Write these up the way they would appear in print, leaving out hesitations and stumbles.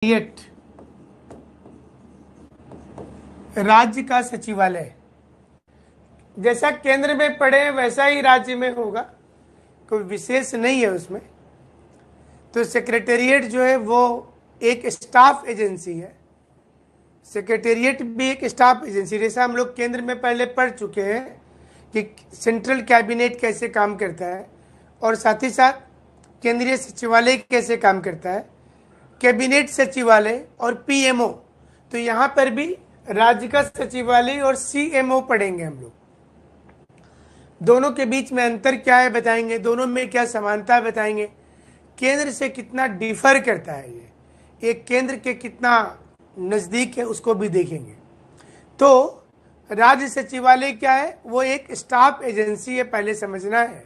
Secretariat राज्य का सचिवालय जैसा केंद्र में पड़े वैसा ही राज्य में होगा, कोई विशेष नहीं है उसमें। तो सेक्रेटेरिएट जो है वो एक स्टाफ एजेंसी है। सेक्रेटेरिएट भी एक स्टाफ एजेंसी, जैसा हम लोग केंद्र में पहले पढ़ चुके हैं कि सेंट्रल कैबिनेट कैसे काम करता है और साथ ही साथ केंद्रीय सचिवालय कैसे काम करता है, कैबिनेट सचिवालय और पीएमओ। तो यहाँ पर भी राज्य का सचिवालय और सीएमओ पढ़ेंगे हम लोग। दोनों के बीच में अंतर क्या है बताएंगे, दोनों में क्या समानता बताएंगे, केंद्र से कितना डिफर करता है ये केंद्र के कितना नज़दीक है उसको भी देखेंगे। तो राज्य सचिवालय क्या है, वो एक स्टाफ एजेंसी है, पहले समझना है।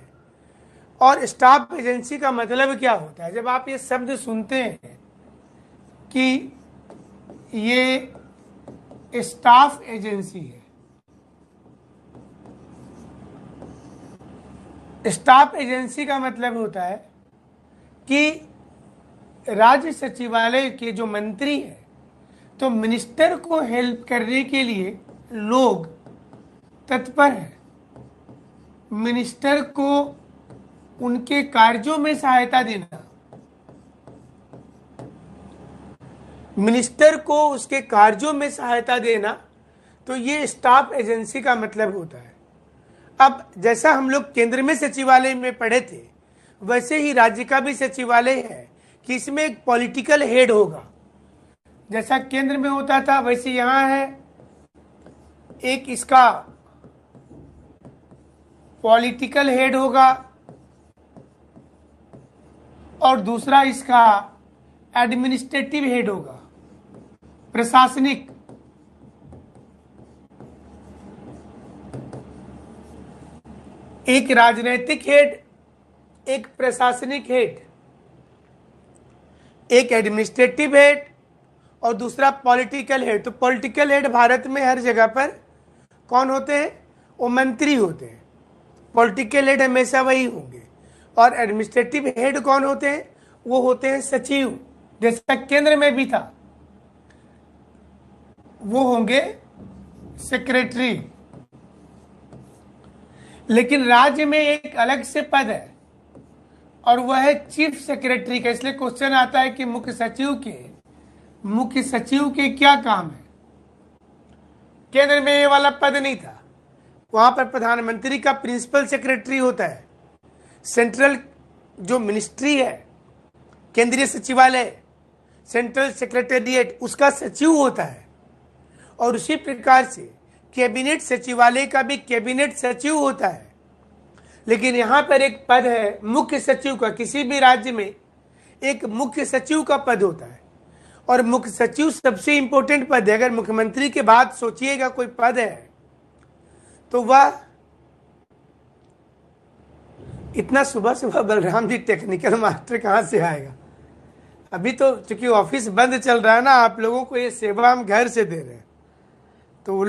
और स्टाफ एजेंसी का मतलब क्या होता है, जब आप ये शब्द सुनते हैं कि ये स्टाफ एजेंसी है, स्टाफ एजेंसी का मतलब होता है कि राज्य सचिवालय के जो मंत्री हैं, तो मिनिस्टर को हेल्प करने के लिए लोग तत्पर हैं। मिनिस्टर को उनके कार्यों में सहायता देना, मिनिस्टर को उसके कार्यों में सहायता देना, तो ये स्टाफ एजेंसी का मतलब होता है। अब जैसा हम लोग केंद्र में सचिवालय में पढ़े थे, वैसे ही राज्य का भी सचिवालय है कि इसमें एक पॉलिटिकल हेड होगा। जैसा केंद्र में होता था वैसे यहाँ है, एक इसका पॉलिटिकल हेड होगा और दूसरा इसका एडमिनिस्ट्रेटिव हेड होगा, प्रशासनिक। एक राजनीतिक हेड, एक प्रशासनिक हेड, एक एडमिनिस्ट्रेटिव हेड और दूसरा पॉलिटिकल हेड। तो पॉलिटिकल हेड भारत में हर जगह पर कौन होते हैं, वो मंत्री होते हैं। पॉलिटिकल हेड हमेशा वही होंगे। और एडमिनिस्ट्रेटिव हेड कौन होते हैं, वो होते हैं सचिव, जैसा केंद्र में भी था, वो होंगे सेक्रेटरी। लेकिन राज्य में एक अलग से पद है और वह है चीफ सेक्रेटरी का। इसलिए क्वेश्चन आता है कि मुख्य सचिव के क्या काम है। केंद्र में ये वाला पद नहीं था, वहां पर प्रधानमंत्री का प्रिंसिपल सेक्रेटरी होता है। सेंट्रल जो मिनिस्ट्री है, केंद्रीय सचिवालय, सेंट्रल सेक्रेटेरिएट, उसका सचिव होता है। और उसी प्रकार से कैबिनेट सचिवालय का भी कैबिनेट सचिव होता है। लेकिन यहाँ पर एक पद है मुख्य सचिव का। किसी भी राज्य में एक मुख्य सचिव का पद होता है और मुख्य सचिव सबसे इंपॉर्टेंट पद है। अगर मुख्यमंत्री के बाद सोचिएगा कोई पद है तो वह, इतना सुबह सुबह बलराम जी टेक्निकल मास्टर कहाँ से आएगा। अभी तो चूंकि ऑफिस बंद चल रहा है ना, आप लोगों को ये सेवा हम घर से दे रहे हैं, तो वो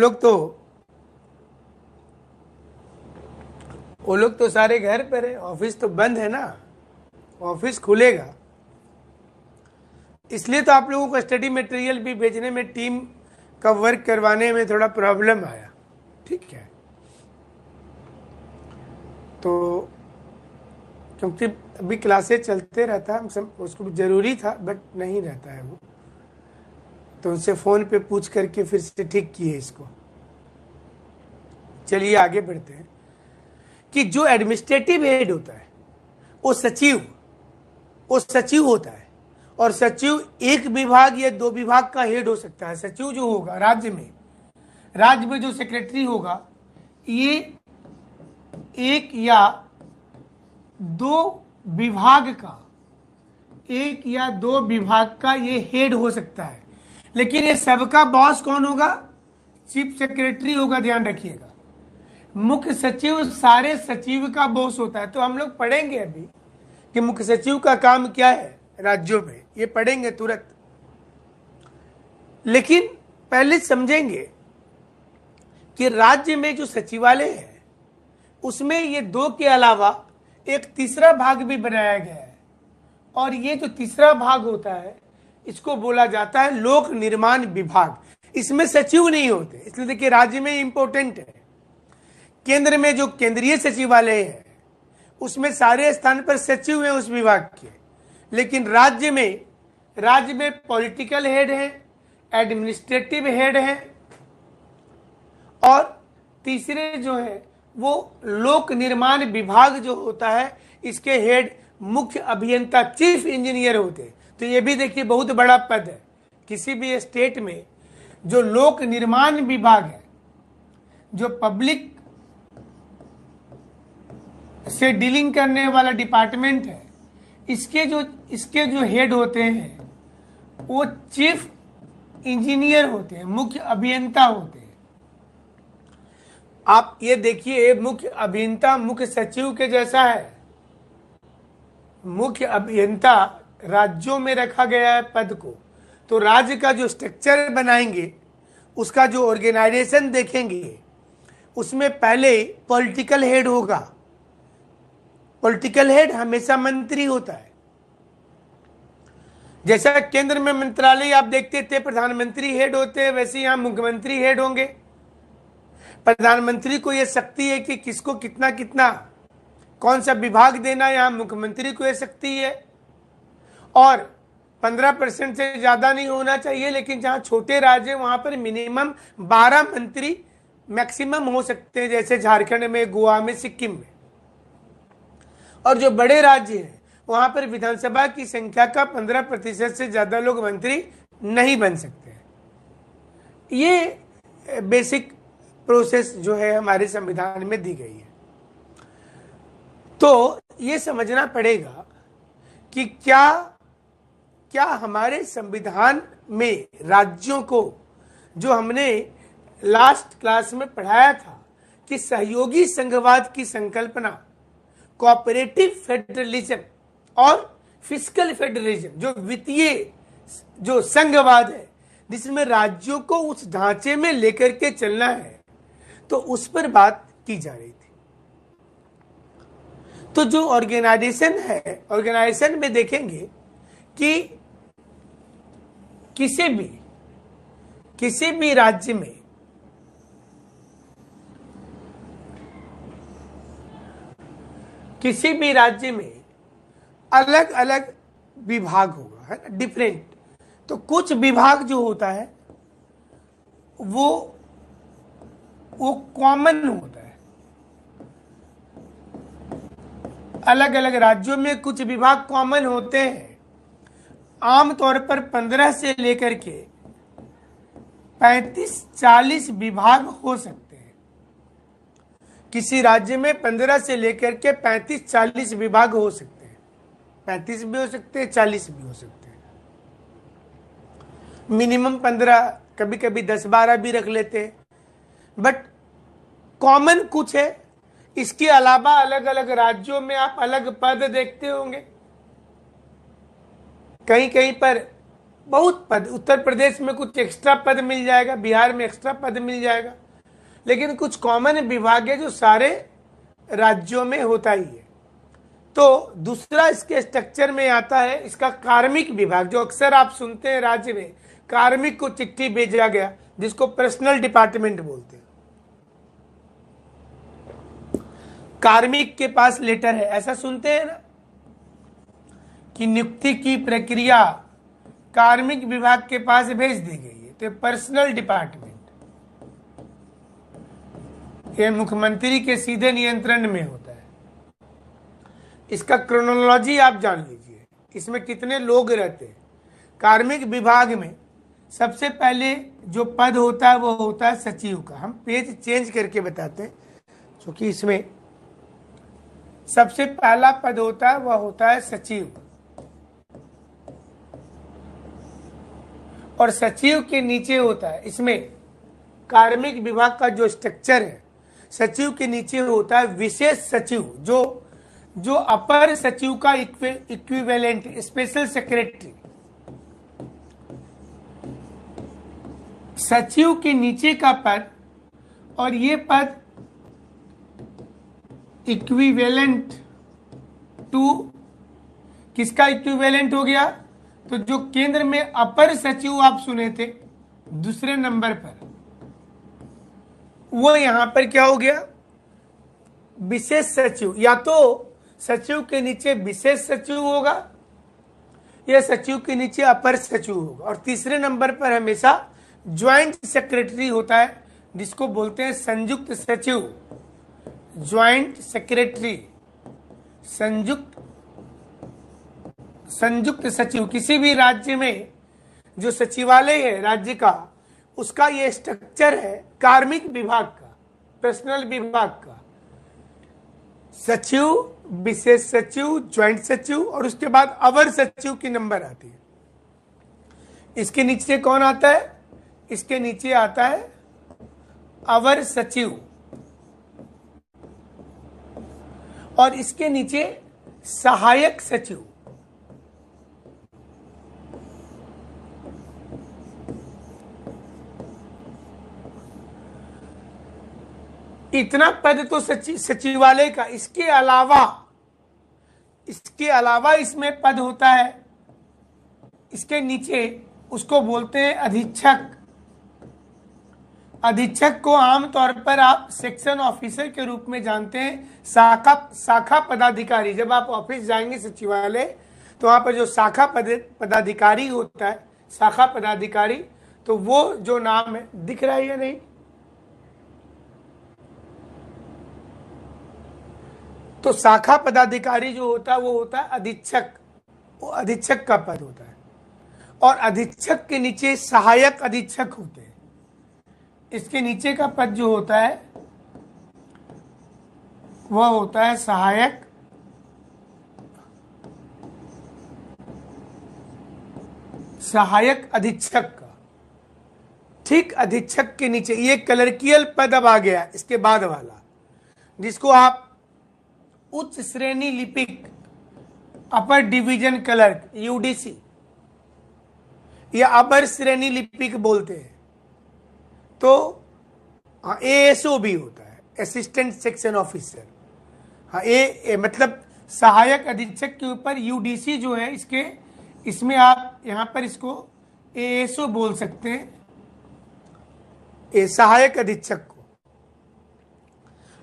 लोग तो सारे घर पर है, ऑफिस तो बंद है ना, ऑफिस खुलेगा। इसलिए तो आप लोगों को स्टडी मटेरियल भी भेजने में, टीम का वर्क करवाने में थोड़ा प्रॉब्लम आया, ठीक है। तो क्योंकि अभी क्लासेस चलते रहता है, उसको भी जरूरी था बट नहीं रहता है वो, तो उनसे फ़ोन पे पूछ करके फिर से ठीक किए इसको। चलिए आगे बढ़ते हैं कि जो एडमिनिस्ट्रेटिव हेड होता है वो सचिव होता है। और सचिव एक विभाग या दो विभाग का हेड हो सकता है। सचिव जो होगा राज्य में जो सेक्रेटरी होगा, ये एक या दो विभाग का ये हेड हो सकता है। लेकिन ये सबका बॉस कौन होगा, चीफ सेक्रेटरी होगा, ध्यान रखिएगा। मुख्य सचिव सारे सचिव का बॉस होता है। तो हम लोग पढ़ेंगे अभी कि मुख्य सचिव का काम क्या है राज्यों में, ये पढ़ेंगे तुरंत। लेकिन पहले समझेंगे कि राज्य में जो सचिवालय है उसमें ये दो के अलावा एक तीसरा भाग भी बनाया गया है। और ये जो तीसरा भाग होता है इसको बोला जाता है लोक निर्माण विभाग। इसमें सचिव नहीं होते, इसलिए देखिए राज्य में इंपॉर्टेंट है। केंद्र में जो केंद्रीय सचिवालय है उसमें सारे स्थान पर सचिव हैं उस विभाग के, लेकिन राज्य में पॉलिटिकल हेड है, एडमिनिस्ट्रेटिव हेड है, और तीसरे जो है वो लोक निर्माण विभाग जो होता है इसके हेड मुख्य अभियंता चीफ इंजीनियर होते हैं। तो ये भी देखिए बहुत बड़ा पद है। किसी भी स्टेट में जो लोक निर्माण विभाग है, जो पब्लिक से डीलिंग करने वाला डिपार्टमेंट है, इसके जो हेड होते हैं वो चीफ इंजीनियर होते हैं, मुख्य अभियंता होते हैं। आप ये देखिए मुख्य अभियंता मुख्य सचिव के जैसा है। मुख्य अभियंता राज्यों में रखा गया है पद को, तो राज्य का जो स्ट्रक्चर बनाएंगे, उसका जो ऑर्गेनाइजेशन देखेंगे, उसमें पहले पॉलिटिकल हेड होगा। पॉलिटिकल हेड हमेशा मंत्री होता है। जैसा केंद्र में मंत्रालय आप देखते थे प्रधानमंत्री हेड होते हैं, वैसे यहां मुख्यमंत्री हेड होंगे। प्रधानमंत्री को यह शक्ति है कि किसको कितना कितना कौन सा विभाग देना, यहां मुख्यमंत्री को यह शक्ति है। और 15% से ज्यादा नहीं होना चाहिए, लेकिन जहां छोटे राज्य वहां पर मिनिमम 12 मंत्री मैक्सिमम हो सकते हैं, जैसे झारखंड में, गोवा में, सिक्किम में। और जो बड़े राज्य हैं वहां पर विधानसभा की संख्या का 15% से ज्यादा लोग मंत्री नहीं बन सकते। ये बेसिक प्रोसेस जो है हमारे संविधान में दी गई है। तो ये समझना पड़ेगा कि क्या हमारे संविधान में राज्यों को, जो हमने लास्ट क्लास में पढ़ाया था कि सहयोगी संघवाद की संकल्पना, कोऑपरेटिव फेडरलिज्म और फिस्कल फेडरलिज्म, जो वित्तीय जो संघवाद है जिसमें राज्यों को उस ढांचे में लेकर के चलना है, तो उस पर बात की जा रही थी। तो जो ऑर्गेनाइजेशन है, ऑर्गेनाइजेशन में देखेंगे कि किसी भी राज्य में अलग अलग विभाग होगा, है ना, डिफरेंट। तो कुछ विभाग जो होता है वो कॉमन होता है। अलग अलग राज्यों में कुछ विभाग कॉमन होते हैं। आमतौर पर 15 से लेकर के 35-40 विभाग हो सकते हैं। किसी राज्य में 15 से लेकर के 35-40 विभाग हो सकते हैं। 35 भी हो सकते हैं, 40 भी हो सकते हैं। मिनिमम 15, कभी कभी 10-12 भी रख लेते हैं, बट कॉमन कुछ है। इसके अलावा अलग अलग राज्यों में आप अलग पद देखते होंगे। कहीं कहीं पर बहुत पद, उत्तर प्रदेश में कुछ एक्स्ट्रा पद मिल जाएगा, बिहार में एक्स्ट्रा पद मिल जाएगा, लेकिन कुछ कॉमन विभाग है जो सारे राज्यों में होता ही है। तो दूसरा इसके स्ट्रक्चर में आता है इसका कार्मिक विभाग, जो अक्सर आप सुनते हैं राज्य में कार्मिक को चिट्ठी भेजा गया, जिसको पर्सनल डिपार्टमेंट बोलते हैं। कार्मिक के पास लेटर है, ऐसा सुनते हैं ना कि नियुक्ति की प्रक्रिया कार्मिक विभाग के पास भेज दी गई है। तो पर्सनल डिपार्टमेंट ये मुख्यमंत्री के सीधे नियंत्रण में होता है। इसका क्रोनोलॉजी आप जान लीजिए, इसमें कितने लोग रहते हैं। कार्मिक विभाग में सबसे पहले जो पद होता है वो होता है सचिव का। हम पेज चेंज करके बताते हैं, क्योंकि इसमें सबसे पहला पद होता है वह होता है सचिव। और सचिव के नीचे होता है, इसमें कार्मिक विभाग का जो स्ट्रक्चर है, सचिव के नीचे होता है विशेष सचिव, जो अपर सचिव का इक्विवेलेंट, स्पेशल सेक्रेटरी। सचिव के नीचे का पद, और ये पद इक्विवेलेंट टू, किसका इक्विवेलेंट हो गया? तो जो केंद्र में अपर सचिव आप सुने थे दूसरे नंबर पर, वो यहां पर क्या हो गया, विशेष सचिव। या तो सचिव के नीचे विशेष सचिव होगा या सचिव के नीचे अपर सचिव होगा, और तीसरे नंबर पर हमेशा ज्वाइंट सेक्रेटरी होता है, जिसको बोलते हैं संयुक्त सचिव, ज्वाइंट सेक्रेटरी, संयुक्त सचिव। किसी भी राज्य में जो सचिवालय है राज्य का, उसका ये स्ट्रक्चर है कार्मिक विभाग का, पर्सनल विभाग का, सचिव, विशेष सचिव, ज्वाइंट सचिव, और उसके बाद अवर सचिव की नंबर आती है। इसके नीचे कौन आता है, इसके नीचे आता है अवर सचिव, और इसके नीचे सहायक सचिव। इतना पद तो सचिवालय का। इसके अलावा इसमें पद होता है, इसके नीचे उसको बोलते हैं अधीक्षक। अधीक्षक को आमतौर पर आप सेक्शन ऑफिसर के रूप में जानते हैं, शाखा पदाधिकारी। जब आप ऑफिस जाएंगे सचिवालय, तो वहां पर जो शाखा पदाधिकारी होता है, शाखा पदाधिकारी, तो वो जो नाम है, दिख रहा है या नहीं, तो शाखा पदाधिकारी जो होता है वो होता है अधीक्षक, वो अधीक्षक का पद होता है। और अधीक्षक के नीचे सहायक अधीक्षक होते हैं। इसके नीचे का पद जो होता है वह होता है सहायक अधीक्षक का। ठीक अधीक्षक के नीचे ये क्लर्कियल पद अब आ गया इसके बाद वाला, जिसको आप उच्च श्रेणी लिपिक, अपर डिवीजन क्लर्क, यूडीसी, या अपर श्रेणी लिपिक बोलते हैं। तो एएसओ भी होता है, असिस्टेंट सेक्शन ऑफिसर। हाँ, मतलब सहायक अधीक्षक के ऊपर यूडीसी जो है, इसमें आप यहां पर इसको एएसओ बोल सकते हैं, सहायक अधीक्षक को।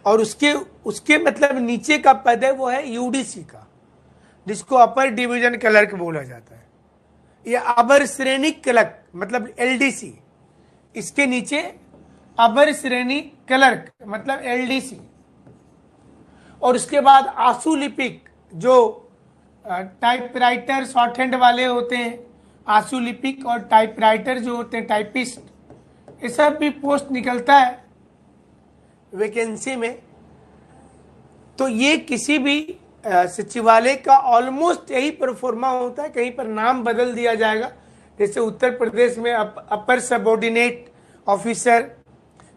और उसके मतलब नीचे का पद है वो है यूडीसी का, जिसको अपर डिवीजन क्लर्क बोला जाता है, या अपर श्रेणी क्लर्क मतलब एलडीसी। इसके नीचे अपर श्रेणी क्लर्क मतलब एलडीसी। और उसके बाद आशु लिपिक, जो टाइपराइटर शॉर्ट हैंड वाले होते हैं, आशु लिपिक, और टाइपराइटर जो होते हैं टाइपिस्ट, ये सब भी पोस्ट निकलता है वैकेंसी में। तो ये किसी भी सचिवालय का ऑलमोस्ट यही परफॉर्मा होता है। कहीं पर नाम बदल दिया जाएगा, जैसे उत्तर प्रदेश में upper subordinate officer,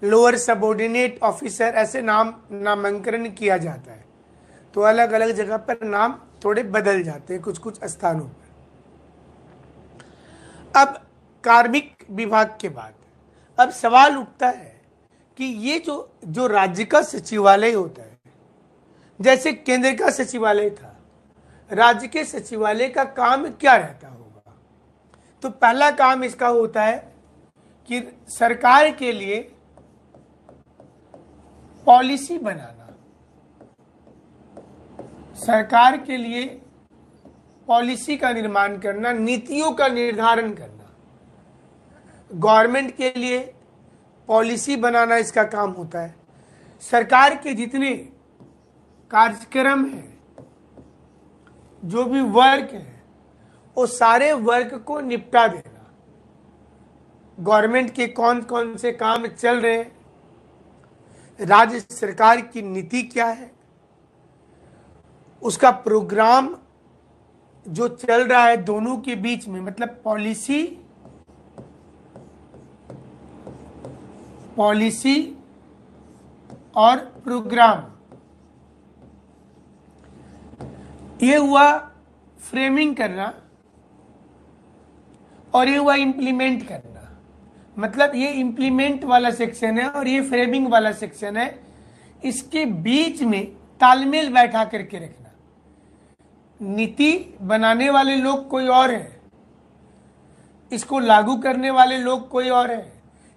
lower subordinate officer, ऐसे नामांकन किया जाता है। तो अलग अलग जगह पर नाम थोड़े बदल जाते हैं कुछ कुछ स्थानों पर। अब कार्मिक विभाग के बाद अब सवाल उठता है कि ये जो राज्य का सचिवालय होता है, जैसे केंद्र का सचिवालय था, राज्य के सचिवालय का काम क्या रहता होगा। तो पहला काम इसका होता है कि सरकार के लिए पॉलिसी बनाना, सरकार के लिए पॉलिसी का निर्माण करना, नीतियों का निर्धारण करना। गवर्नमेंट के लिए पॉलिसी बनाना इसका काम होता है। सरकार के जितने कार्यक्रम हैं, जो भी वर्क है, वो सारे वर्क को निपटा देना। गवर्नमेंट के कौन कौन से काम चल रहे हैं, राज्य सरकार की नीति क्या है, उसका प्रोग्राम जो चल रहा है दोनों के बीच में, मतलब पॉलिसी और प्रोग्राम, ये हुआ फ्रेमिंग करना, और ये हुआ इंप्लीमेंट करना। मतलब ये इंप्लीमेंट वाला सेक्शन है और ये फ्रेमिंग वाला सेक्शन है। इसके बीच में तालमेल बैठा करके रखना। नीति बनाने वाले लोग कोई और है इसको लागू करने वाले लोग कोई और है।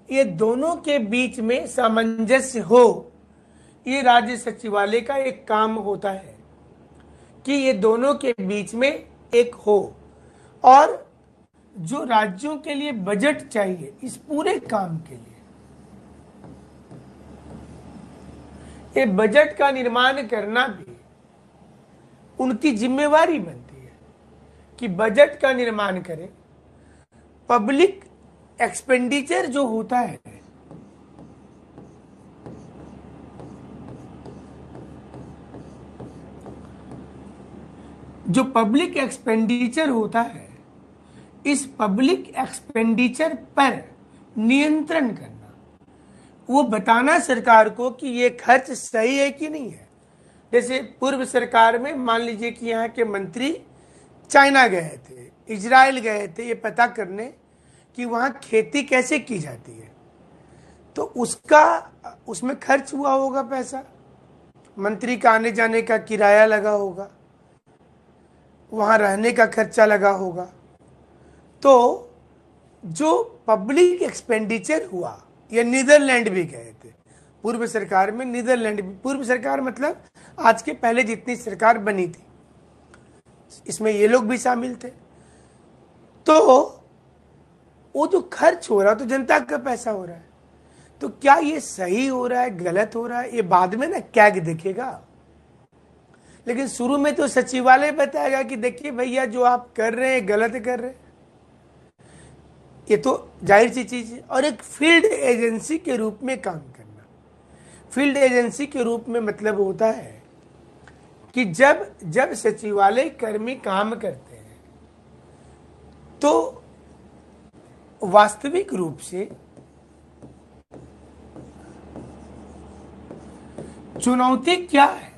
ये दोनों के बीच में सामंजस्य हो, ये राज्य सचिवालय का एक काम होता है कि ये दोनों के बीच में एक हो। और जो राज्यों के लिए बजट चाहिए इस पूरे काम के लिए, ये बजट का निर्माण करना भी उनकी जिम्मेवारी बनती है कि बजट का निर्माण करें। पब्लिक एक्सपेंडिचर जो होता है, जो पब्लिक एक्सपेंडिचर होता है, इस पब्लिक एक्सपेंडिचर पर नियंत्रण करना, वो बताना सरकार को कि ये खर्च सही है कि नहीं है। जैसे पूर्व सरकार में मान लीजिए कि यहाँ के मंत्री चाइना गए थे, इजराइल गए थे, ये पता करने कि वहाँ खेती कैसे की जाती है, तो उसमें खर्च हुआ होगा पैसा, मंत्री का आने जाने का किराया लगा होगा, वहाँ रहने का खर्चा लगा होगा। तो जो पब्लिक एक्सपेंडिचर हुआ, ये नीदरलैंड भी गए थे पूर्व सरकार में। नीदरलैंड भी, पूर्व सरकार मतलब आज के पहले जितनी सरकार बनी थी, इसमें ये लोग भी शामिल थे। तो वो जो खर्च हो रहा है तो जनता का पैसा हो रहा है, तो क्या ये सही हो रहा है गलत हो रहा है, ये बाद में ना कैग देखेगा। लेकिन शुरू में तो सचिवालय बताएगा कि देखिए भैया जो आप कर रहे हैं गलत कर रहे हैं, ये तो जाहिर सी चीज है। और एक फील्ड एजेंसी के रूप में काम करना, फील्ड एजेंसी के रूप में मतलब होता है कि जब सचिवालय कर्मी काम करते हैं तो वास्तविक रूप से चुनौती क्या है,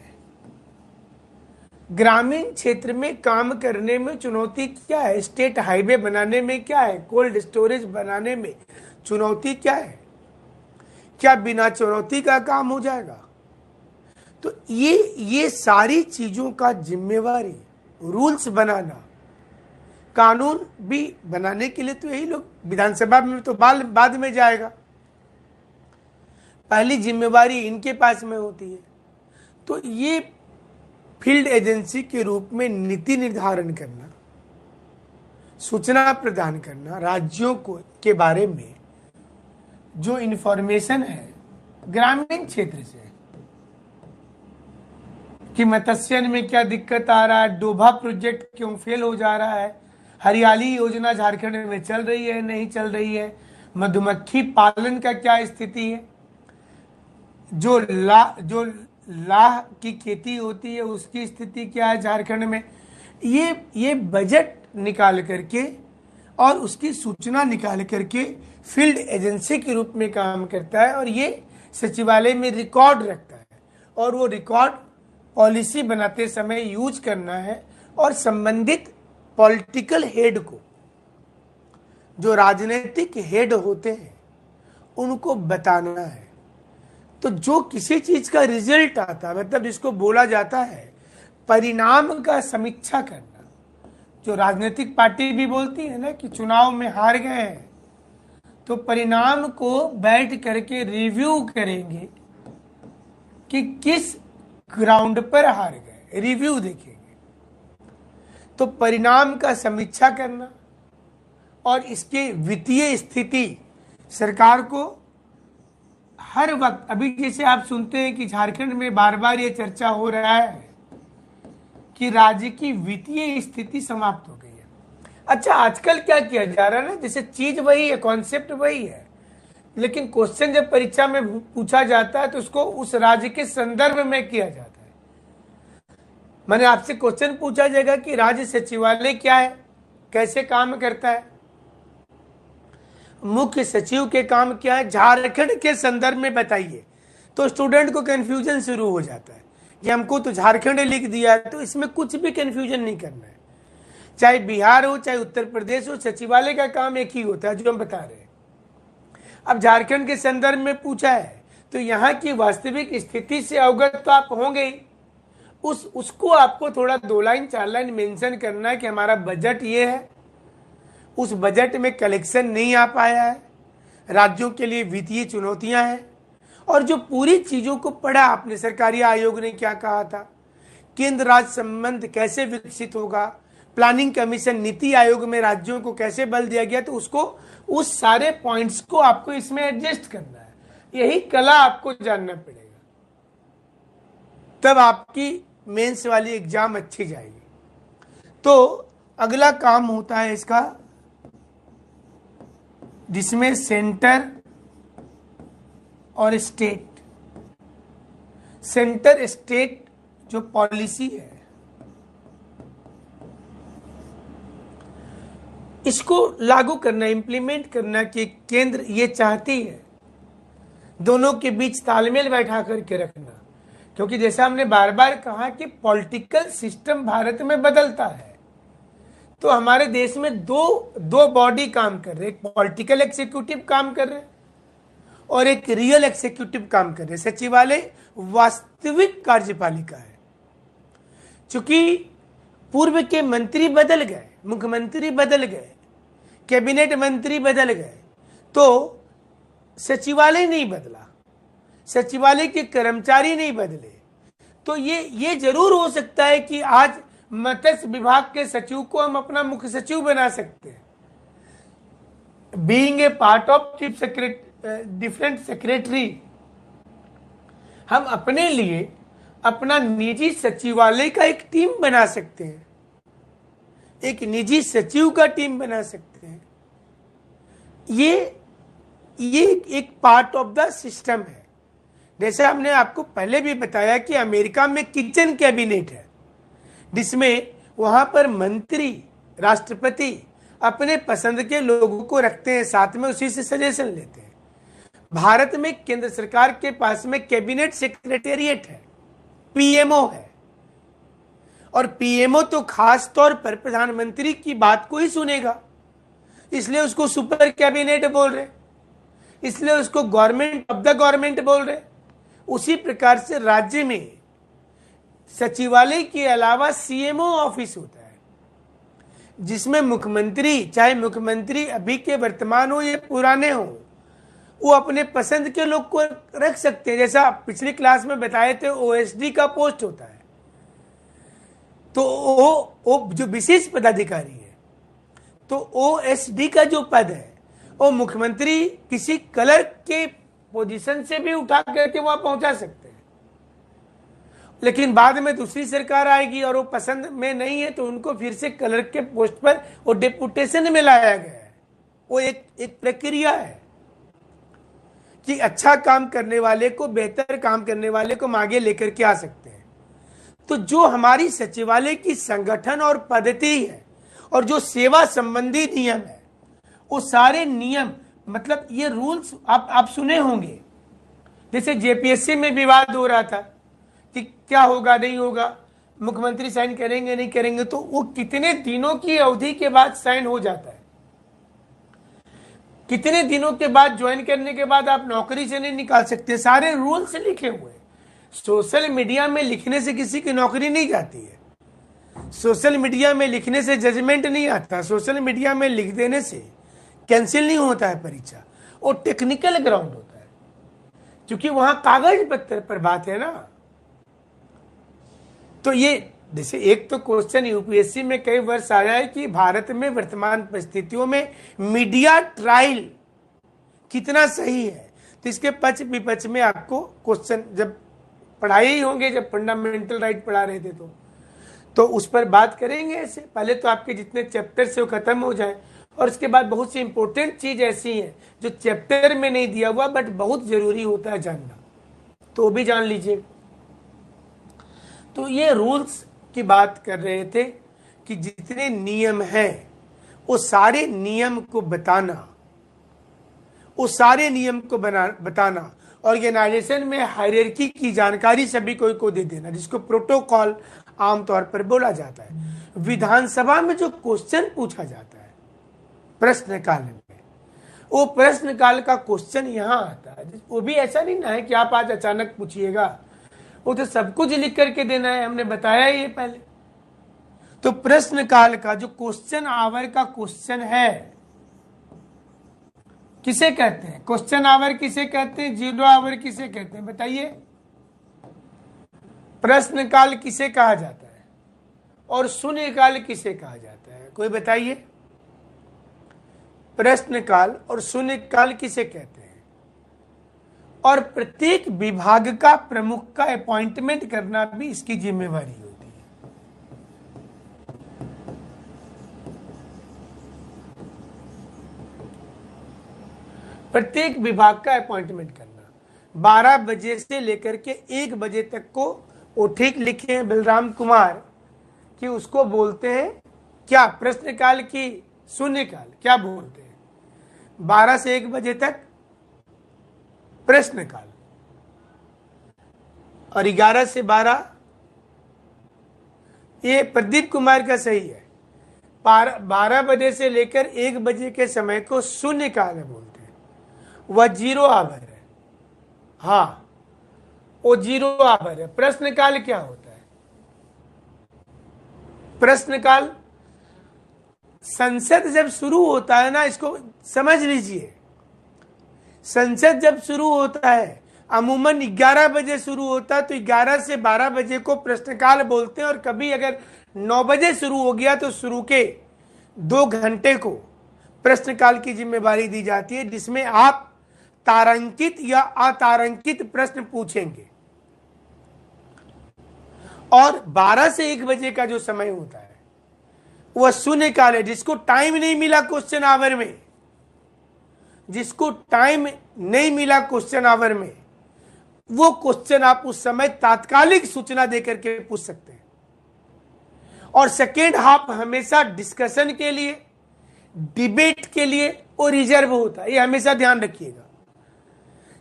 ग्रामीण क्षेत्र में काम करने में चुनौती क्या है, स्टेट हाईवे बनाने में क्या है, कोल्ड स्टोरेज बनाने में चुनौती क्या है, क्या बिना चुनौती का काम हो जाएगा। तो ये सारी चीजों का जिम्मेवारी, रूल्स बनाना, कानून भी बनाने के लिए तो यही लोग, विधानसभा में तो बाद में जाएगा, पहली जिम्मेवारी इनके पास में होती है। तो ये फील्ड एजेंसी के रूप में नीति निर्धारण करना, सूचना प्रदान करना, राज्यों को के बारे में जो इंफॉर्मेशन है ग्रामीण क्षेत्र से कि मत्स्यन में क्या दिक्कत आ रहा है, डोभा प्रोजेक्ट क्यों फेल हो जा रहा है, हरियाली योजना झारखंड में चल रही है नहीं चल रही है, मधुमक्खी पालन का क्या स्थिति है, जो लाह की खेती होती है उसकी स्थिति क्या है झारखंड में। ये बजट निकाल करके और उसकी सूचना निकाल करके फील्ड एजेंसी के रूप में काम करता है और ये सचिवालय में रिकॉर्ड रखता है और वो रिकॉर्ड पॉलिसी बनाते समय यूज करना है और संबंधित पॉलिटिकल हेड को, जो राजनीतिक हेड होते हैं उनको बताना है। तो जो किसी चीज का रिजल्ट आता है, मतलब जिसको बोला जाता है परिणाम का समीक्षा करना, जो राजनीतिक पार्टी भी बोलती है ना कि चुनाव में हार गए हैं तो परिणाम को बैठ करके रिव्यू करेंगे कि किस ग्राउंड पर हार गए, रिव्यू देखेंगे। तो परिणाम का समीक्षा करना और इसके वित्तीय स्थिति सरकार को हर वक्त, अभी जैसे आप सुनते हैं कि झारखंड में बार बार ये चर्चा हो रहा है कि राज्य की वित्तीय स्थिति समाप्त हो गई है। अच्छा, आजकल क्या किया जा रहा है ना, जैसे चीज वही है, कॉन्सेप्ट वही है, लेकिन क्वेश्चन जब परीक्षा में पूछा जाता है तो उसको उस राज्य के संदर्भ में किया जाता है। मैंने आपसे क्वेश्चन पूछा जाएगा कि राज्य सचिवालय क्या है, कैसे काम करता है, मुख्य सचिव के काम क्या है, झारखंड के संदर्भ में बताइए, तो स्टूडेंट को कंफ्यूजन शुरू हो जाता है कि हमको तो झारखंड लिख दिया है। तो इसमें कुछ भी कंफ्यूजन नहीं करना है, चाहे बिहार हो चाहे उत्तर प्रदेश हो, सचिवालय का काम एक ही होता है जो हम बता रहे हैं। अब झारखंड के संदर्भ में पूछा है तो यहाँ की वास्तविक स्थिति से अवगत तो आप होंगे ही, उसको आपको थोड़ा 2 लाइन 4 लाइन मेंशन करना है कि हमारा बजट ये है, उस बजट में कलेक्शन नहीं आ पाया है, राज्यों के लिए वित्तीय चुनौतियां हैं। और जो पूरी चीजों को पढ़ा आपने, सरकारी आयोग ने क्या कहा था, केंद्र राज्य संबंध कैसे विकसित होगा, प्लानिंग कमीशन, नीति आयोग में राज्यों को कैसे बल दिया गया, तो उसको उस सारे पॉइंट्स को आपको इसमें एडजस्ट करना है। यही कला आपको जानना पड़ेगा, तब आपकी मेंस वाली एग्जाम अच्छी जाएगी। तो अगला काम होता है इसका, जिसमें सेंटर और स्टेट, सेंटर स्टेट जो पॉलिसी है इसको लागू करना, इंप्लीमेंट करना, कि केंद्र ये चाहती है, दोनों के बीच तालमेल बैठा करके रखना। क्योंकि जैसा हमने बार बार कहा कि पॉलिटिकल सिस्टम भारत में बदलता है, तो हमारे देश में दो बॉडी काम कर रहे हैं, एक पॉलिटिकल एग्जीक्यूटिव काम कर रहे हैं और एक रियल एग्जीक्यूटिव काम कर रहे हैं। सचिवालय वास्तविक कार्यपालिका है। चूंकि पूर्व के मंत्री बदल गए, मुख्यमंत्री बदल गए, कैबिनेट मंत्री बदल गए, तो सचिवालय नहीं बदला, सचिवालय के कर्मचारी नहीं बदले। तो ये जरूर हो सकता है कि आज मत्स्य विभाग के सचिव को हम अपना मुख्य सचिव बना सकते हैं, being a part of chief different secretary. हम अपने लिए अपना निजी सचिवालय का एक टीम बना सकते हैं, एक निजी सचिव का टीम बना सकते हैं। ये एक पार्ट ऑफ द सिस्टम है। जैसे हमने आपको पहले भी बताया कि अमेरिका में किचन कैबिनेट है, जिसमें वहां पर मंत्री, राष्ट्रपति अपने पसंद के लोगों को रखते हैं, साथ में उसी से सजेशन लेते हैं। भारत में केंद्र सरकार के पास में कैबिनेट सेक्रेटेरिएट है, पीएमओ है, और पीएमओ तो खास तौर पर प्रधानमंत्री की बात को ही सुनेगा, इसलिए उसको सुपर कैबिनेट बोल रहे, इसलिए उसको गवर्नमेंट ऑफ द गवर्नमेंट बोल रहे। उसी प्रकार से राज्य में सचिवालय के अलावा सीएमओ ऑफिस होता है, जिसमें मुख्यमंत्री, चाहे मुख्यमंत्री अभी के वर्तमान हो या पुराने हो, वो अपने पसंद के लोग को रख सकते हैं। जैसा पिछली क्लास में बताए थे, ओएसडी का पोस्ट होता है, तो वो जो विशेष पदाधिकारी है, तो ओएसडी का जो पद है वो मुख्यमंत्री किसी क्लर्क के पोजीशन से भी उठा करके वहां पहुंचा सकते हैं। लेकिन बाद में दूसरी सरकार आएगी और वो पसंद में नहीं है, तो उनको फिर से क्लर्क के पोस्ट पर वो डेपुटेशन में लाया गया है। वो एक प्रक्रिया है कि अच्छा काम करने वाले को, बेहतर काम करने वाले को हम आगे लेकर के आ सकते हैं। तो जो हमारी सचिवालय की संगठन और पद्धति है और जो सेवा संबंधी नियम है, वो सारे नियम, मतलब ये रूल्स आप सुने होंगे। जैसे जेपीएससी में विवाद हो रहा था कि क्या होगा नहीं होगा, मुख्यमंत्री साइन करेंगे नहीं करेंगे, तो वो कितने दिनों की अवधि के बाद साइन हो जाता है, कितने दिनों के बाद, ज्वाइन करने के बाद आप नौकरी से नहीं निकाल सकते। सारे रूल्स लिखे हुए। सोशल मीडिया में लिखने से किसी की नौकरी नहीं जाती है, सोशल मीडिया में लिखने से जजमेंट नहीं आता, सोशल मीडिया में लिख देने से कैंसिल नहीं होता है परीक्षा। वो टेक्निकल ग्राउंड होता है, क्योंकि वहां कागज पत्र पर बात है ना। तो ये जैसे एक तो क्वेश्चन यूपीएससी में कई वर्ष आया है कि भारत में वर्तमान परिस्थितियों में मीडिया ट्रायल कितना सही है, तो इसके पक्ष विपक्ष में आपको क्वेश्चन जब पढ़ाए ही होंगे, जब फंडामेंटल राइट पढ़ा रहे थे तो उस पर बात करेंगे। ऐसे पहले तो आपके जितने चैप्टर से वो खत्म हो जाए, और उसके बाद बहुत सी इंपॉर्टेंट चीज ऐसी है जो चैप्टर में नहीं दिया हुआ बट बहुत जरूरी होता है जानना, तो वो भी जान लीजिए। तो ये रूल्स की बात कर रहे थे कि जितने नियम हैं वो सारे नियम को बताना, वो सारे नियम को बताना, ऑर्गेनाइजेशन में हायरार्की की जानकारी सभी को दे देना, जिसको प्रोटोकॉल आमतौर पर बोला जाता है। विधानसभा में जो क्वेश्चन पूछा जाता है प्रश्नकाल में, वो प्रश्नकाल का क्वेश्चन यहाँ आता है। वो भी ऐसा नहीं ना है कि आप आज अचानक पूछिएगा, वो तो सब कुछ लिख करके देना है, हमने बताया ये पहले। तो प्रश्न काल का जो क्वेश्चन आवर का क्वेश्चन है किसे कहते हैं? क्वेश्चन आवर किसे कहते हैं? जीरो आवर किसे कहते हैं? बताइए। प्रश्न काल किसे कहा जाता है और शून्य काल किसे कहा जाता है? कोई बताइए। प्रश्न काल और शून्य काल किसे कहते हैं? और प्रत्येक विभाग का प्रमुख का अपॉइंटमेंट करना भी इसकी जिम्मेवारी होती है। प्रत्येक विभाग का अपॉइंटमेंट करना 12 बजे से लेकर के 1 बजे तक को वो ठीक लिखे हैं बलराम कुमार कि उसको बोलते हैं क्या? प्रश्नकाल की शून्यकाल क्या बोलते हैं? 12 से 1 बजे तक प्रश्नकाल और 11 से 12 ये प्रदीप कुमार का सही है। 12 बजे से लेकर 1 बजे के समय को शून्यकाल बोलते हैं, वह जीरो आवर है। हाँ, वो जीरो आवर है। प्रश्नकाल क्या होता है? प्रश्नकाल संसद जब शुरू होता है ना, इसको समझ लीजिए। संसद जब शुरू होता है अमूमन 11 बजे शुरू होता है, तो 11 से 12 बजे को प्रश्नकाल बोलते हैं। और कभी अगर 9 बजे शुरू हो गया तो शुरू के 2 घंटे को प्रश्नकाल की जिम्मेवारी दी जाती है, जिसमें आप तारांकित या अतारांकित प्रश्न पूछेंगे। और 12 से 1 बजे का जो समय होता है वह शून्यकाल है, जिसको टाइम नहीं मिला क्वेश्चन आवर में, जिसको टाइम नहीं मिला क्वेश्चन आवर में, वो क्वेश्चन आप उस समय तात्कालिक सूचना देकर के पूछ सकते हैं। और सेकेंड हाफ हमेशा डिस्कशन के लिए, डिबेट के लिए और रिजर्व होता है, ये हमेशा ध्यान रखिएगा।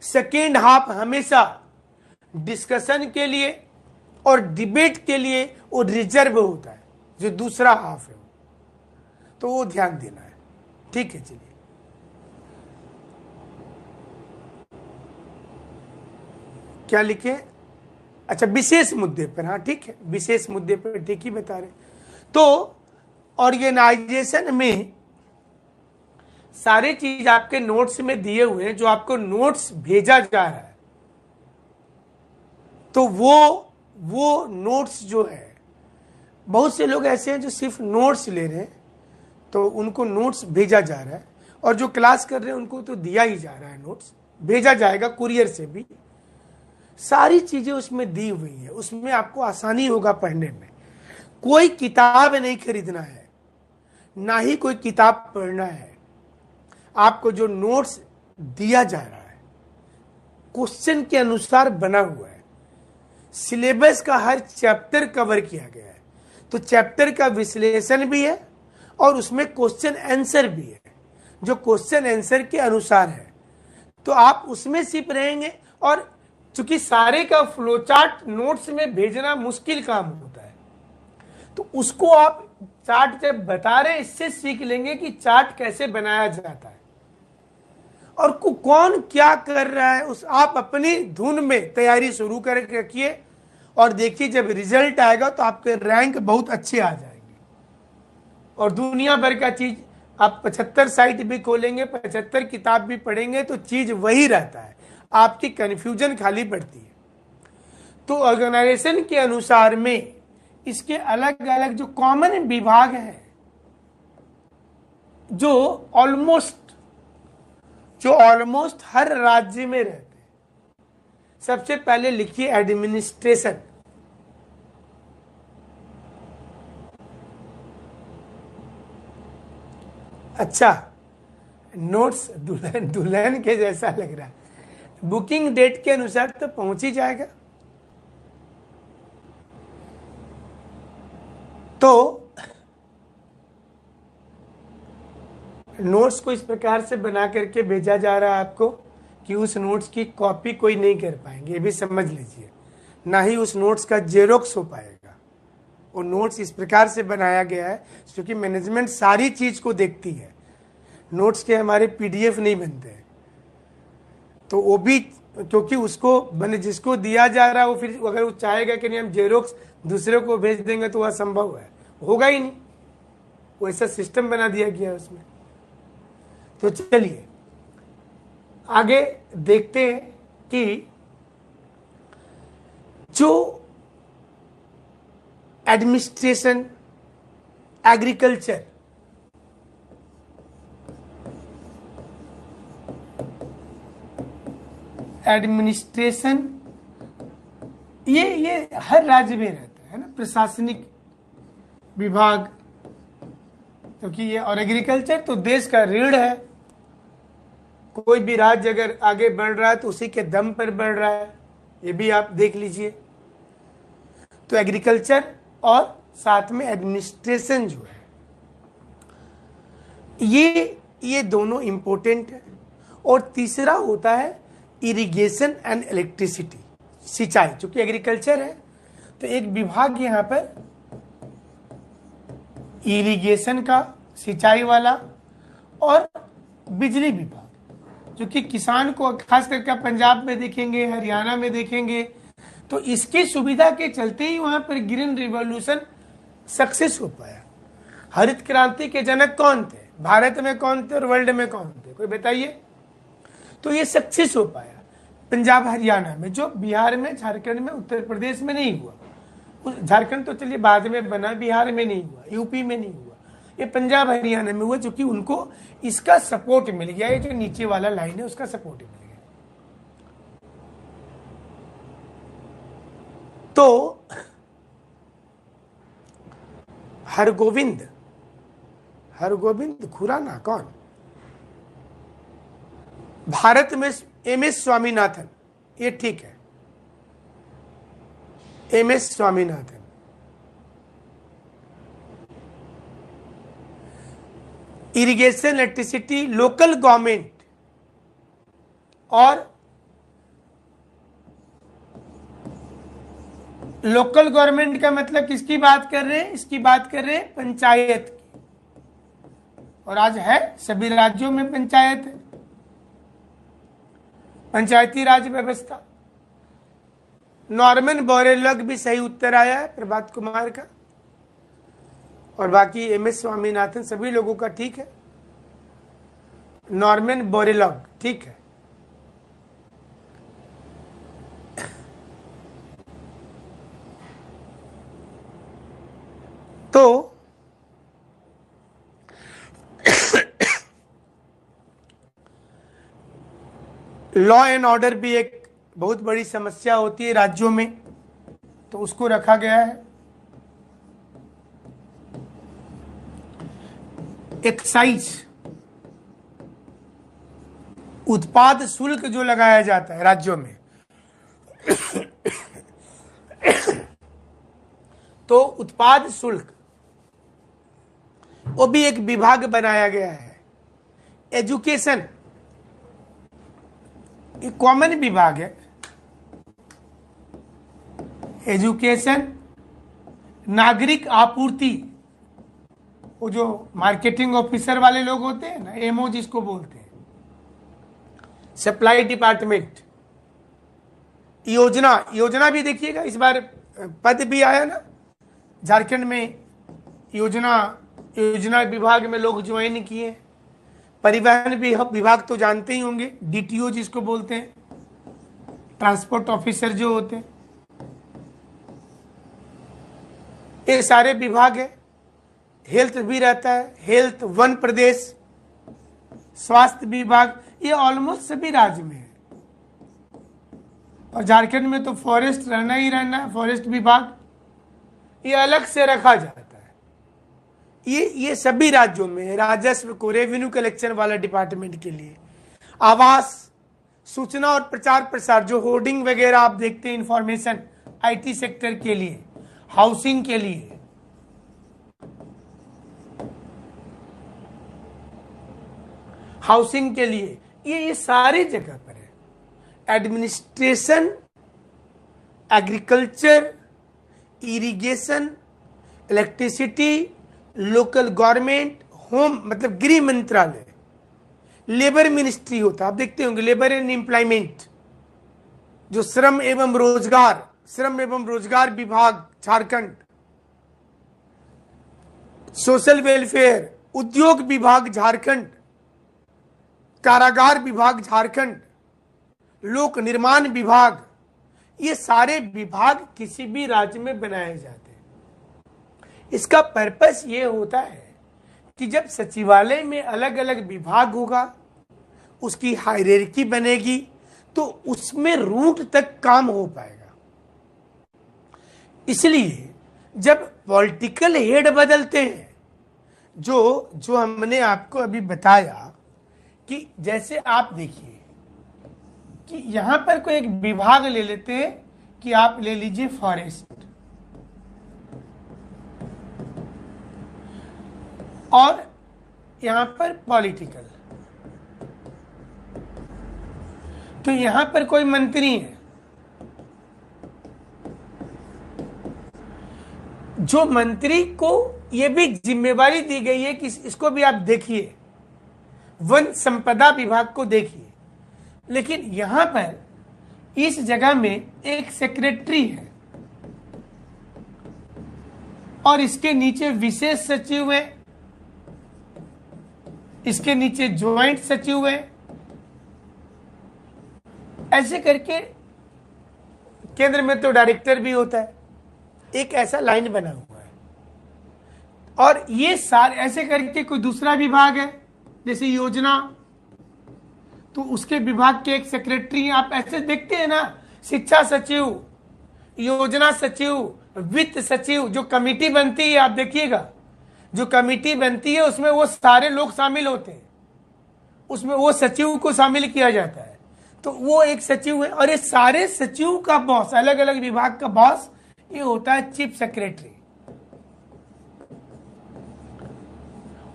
सेकेंड हाफ हमेशा डिस्कशन के लिए और डिबेट के लिए और रिजर्व होता है, जो दूसरा हाफ है, तो वो ध्यान देना है। ठीक है, चलिए क्या लिखे? अच्छा, विशेष मुद्दे पर। हाँ ठीक है, विशेष मुद्दे पर ठीक ही बता रहे। तो ऑर्गेनाइजेशन में सारे चीज आपके नोट्स में दिए हुए हैं, जो आपको नोट्स भेजा जा रहा है, तो वो नोट्स जो है, बहुत से लोग ऐसे हैं जो सिर्फ नोट्स ले रहे हैं, तो उनको नोट्स भेजा जा रहा है। और जो क्लास कर रहे हैं उनको तो दिया ही जा रहा है, नोट्स भेजा जाएगा कुरियर से भी। सारी चीजें उसमें दी हुई है, उसमें आपको आसानी होगा पढ़ने में। कोई किताब नहीं खरीदना है, ना ही कोई किताब पढ़ना है। आपको जो नोट्स दिया जा रहा है क्वेश्चन के अनुसार बना हुआ है, सिलेबस का हर चैप्टर कवर किया गया है, तो चैप्टर का विश्लेषण भी है और उसमें क्वेश्चन आंसर भी है, जो क्वेश्चन आंसर के अनुसार है। तो आप उसमें सिर्फ रहेंगे। और चूंकि सारे का फ्लोचार्ट नोट्स में भेजना मुश्किल काम होता है, तो उसको आप चार्ट जब बता रहे, इससे सीख लेंगे कि चार्ट कैसे बनाया जाता है और कौन क्या कर रहा है। उस आप अपनी धुन में तैयारी शुरू करके रखिए और देखिए, जब रिजल्ट आएगा तो आपके रैंक बहुत अच्छे आ जाएंगे। और दुनिया भर का चीज आप 75 साइट भी खोलेंगे, 75 किताब भी पढ़ेंगे, तो चीज वही रहता है, आपकी कंफ्यूजन खाली पड़ती है। तो ऑर्गेनाइजेशन के अनुसार में इसके अलग अलग जो कॉमन विभाग हैं, जो ऑलमोस्ट हर राज्य में रहते हैं। सबसे पहले लिखिए एडमिनिस्ट्रेशन। अच्छा, नोट्स दुल्हन के जैसा लग रहा है। बुकिंग डेट के अनुसार तो पहुंच ही जाएगा। तो नोट्स को इस प्रकार से बना करके भेजा जा रहा है आपको कि उस नोट्स की कॉपी कोई नहीं कर पाएंगे, ये भी समझ लीजिए। ना ही उस नोट्स का जेरोक्स हो पाएगा। वो नोट्स इस प्रकार से बनाया गया है क्योंकि मैनेजमेंट सारी चीज को देखती है। नोट्स के हमारे पीडीएफ नहीं बनते हैं, तो वो भी क्योंकि उसको जिसको दिया जा रहा है, वो फिर अगर वो चाहेगा कि नहीं हम जेरोक्स दूसरे को भेज देंगे तो वह असंभव है। होगा ही नहीं, वो ऐसा सिस्टम बना दिया गया उसमें। तो चलिए आगे देखते हैं कि जो एडमिनिस्ट्रेशन, एग्रीकल्चर, एडमिनिस्ट्रेशन ये हर राज्य में रहता है ना, प्रशासनिक विभाग, क्योंकि ये और एग्रीकल्चर तो देश का रीढ़ है। कोई भी राज्य अगर आगे बढ़ रहा है तो उसी के दम पर बढ़ रहा है, ये भी आप देख लीजिए। तो एग्रीकल्चर और साथ में एडमिनिस्ट्रेशन जो है, ये दोनों इंपॉर्टेंट है। और तीसरा होता है इरिगेशन एंड इलेक्ट्रिसिटी, सिंचाई। चूंकि एग्रीकल्चर है तो एक विभाग यहाँ पर इरिगेशन का, सिंचाई वाला, और बिजली विभाग, जो कि किसान को खास करके पंजाब में देखेंगे, हरियाणा में देखेंगे, तो इसकी सुविधा के चलते ही वहां पर ग्रीन रिवॉल्यूशन सक्सेस हो पाया। हरित क्रांति के जनक कौन थे, भारत में कौन थे और वर्ल्ड में कौन थे, कोई बताइए। तो ये सक्सेस हो पाया पंजाब हरियाणा में, जो बिहार में, झारखंड में, उत्तर प्रदेश में नहीं हुआ। झारखंड तो चलिए बाद में बना, बिहार में नहीं हुआ, यूपी में नहीं हुआ, ये पंजाब हरियाणा में हुआ, जो कि उनको इसका सपोर्ट मिल गया। ये जो नीचे वाला लाइन है उसका सपोर्ट मिल गया। तो हरगोविंद खुराना कौन? भारत में एमएस स्वामीनाथन, ये ठीक है, MS Swaminathan. Irrigation, electricity, local government, और लोकल गवर्नमेंट का मतलब किसकी बात कर रहे हैं? इसकी बात कर रहे हैं पंचायत की। और आज है सभी राज्यों में पंचायत है, पंचायती राज व्यवस्था। नॉर्मन बोरेलॉग भी सही उत्तर आया है प्रभात कुमार का, और बाकी एमएस स्वामीनाथन सभी लोगों का ठीक है। नॉर्मन बोरेलॉग ठीक है। तो लॉ एंड ऑर्डर भी एक बहुत बड़ी समस्या होती है राज्यों में, तो उसको रखा गया है। एक्साइज, उत्पाद शुल्क जो लगाया जाता है राज्यों में, तो उत्पाद शुल्क वो भी एक विभाग बनाया गया है। एजुकेशन, ये कॉमन विभाग है। एजुकेशन, नागरिक आपूर्ति, वो जो मार्केटिंग ऑफिसर वाले लोग होते हैं ना, एमओ जिसको बोलते हैं, सप्लाई डिपार्टमेंट। योजना भी देखिएगा, इस बार पद भी आया ना झारखंड में, योजना विभाग में लोग ज्वाइन किए। परिवहन विभाग तो जानते ही होंगे, डीटीओ जिसको बोलते हैं, ट्रांसपोर्ट ऑफिसर जो होते हैं, ये सारे विभाग है। हेल्थ भी रहता है, हेल्थ, वन प्रदेश, स्वास्थ्य विभाग, ये ऑलमोस्ट सभी राज्य में है। और झारखंड में तो फॉरेस्ट रहना ही रहना है, फॉरेस्ट विभाग ये अलग से रखा जाता है। ये सभी राज्यों में है। राजस्व को, रेवेन्यू कलेक्शन वाला डिपार्टमेंट के लिए, आवास, सूचना और प्रचार प्रसार, जो होर्डिंग वगैरह आप देखते हैं, इंफॉर्मेशन, आईटी सेक्टर के लिए, हाउसिंग के लिए, ये सारी जगह पर है। Administration, agriculture, irrigation, electricity, local government, home मतलब गृह मंत्रालय, लेबर मिनिस्ट्री होता है, आप देखते होंगे, लेबर एंड एम्प्लॉयमेंट, जो श्रम एवं रोजगार विभाग झारखंड, सोशल वेलफेयर, उद्योग विभाग झारखंड, कारागार विभाग झारखंड, लोक निर्माण विभाग, ये सारे विभाग किसी भी राज्य में बनाए जाते हैं। इसका पर्पस ये होता है कि जब सचिवालय में अलग अलग विभाग होगा, उसकी हायरार्की बनेगी, तो उसमें रूट तक काम हो पाएगा। इसलिए जब पॉलिटिकल हेड बदलते हैं, जो हमने आपको अभी बताया कि जैसे आप देखिए कि यहां पर कोई एक विभाग ले लेते हैं कि आप ले लीजिए फॉरेस्ट, और यहां पर पॉलिटिकल, तो यहां पर कोई मंत्री है, जो मंत्री को यह भी जिम्मेवारी दी गई है कि इसको भी आप देखिए, वन संपदा विभाग को देखिए, लेकिन यहां पर इस जगह में एक सेक्रेटरी है और इसके नीचे विशेष सचिव है, इसके नीचे ज्वाइंट सचिव है, ऐसे करके केंद्र में तो डायरेक्टर भी होता है, एक ऐसा लाइन बना हुआ है। और ये सारे ऐसे करके कोई दूसरा विभाग है, जैसे योजना, तो उसके विभाग के एक सेक्रेटरी आप ऐसे देखते हैं ना, शिक्षा सचिव, योजना सचिव, वित्त सचिव, जो कमेटी बनती है आप देखिएगा, जो कमेटी बनती है उसमें वो सारे लोग शामिल होते हैं, उसमें वो सचिव को शामिल किया जाता है, तो वो एक सचिव है। और ये सारे सचिव का बॉस, अलग अलग विभाग का बॉस, ये होता है चीफ सेक्रेटरी।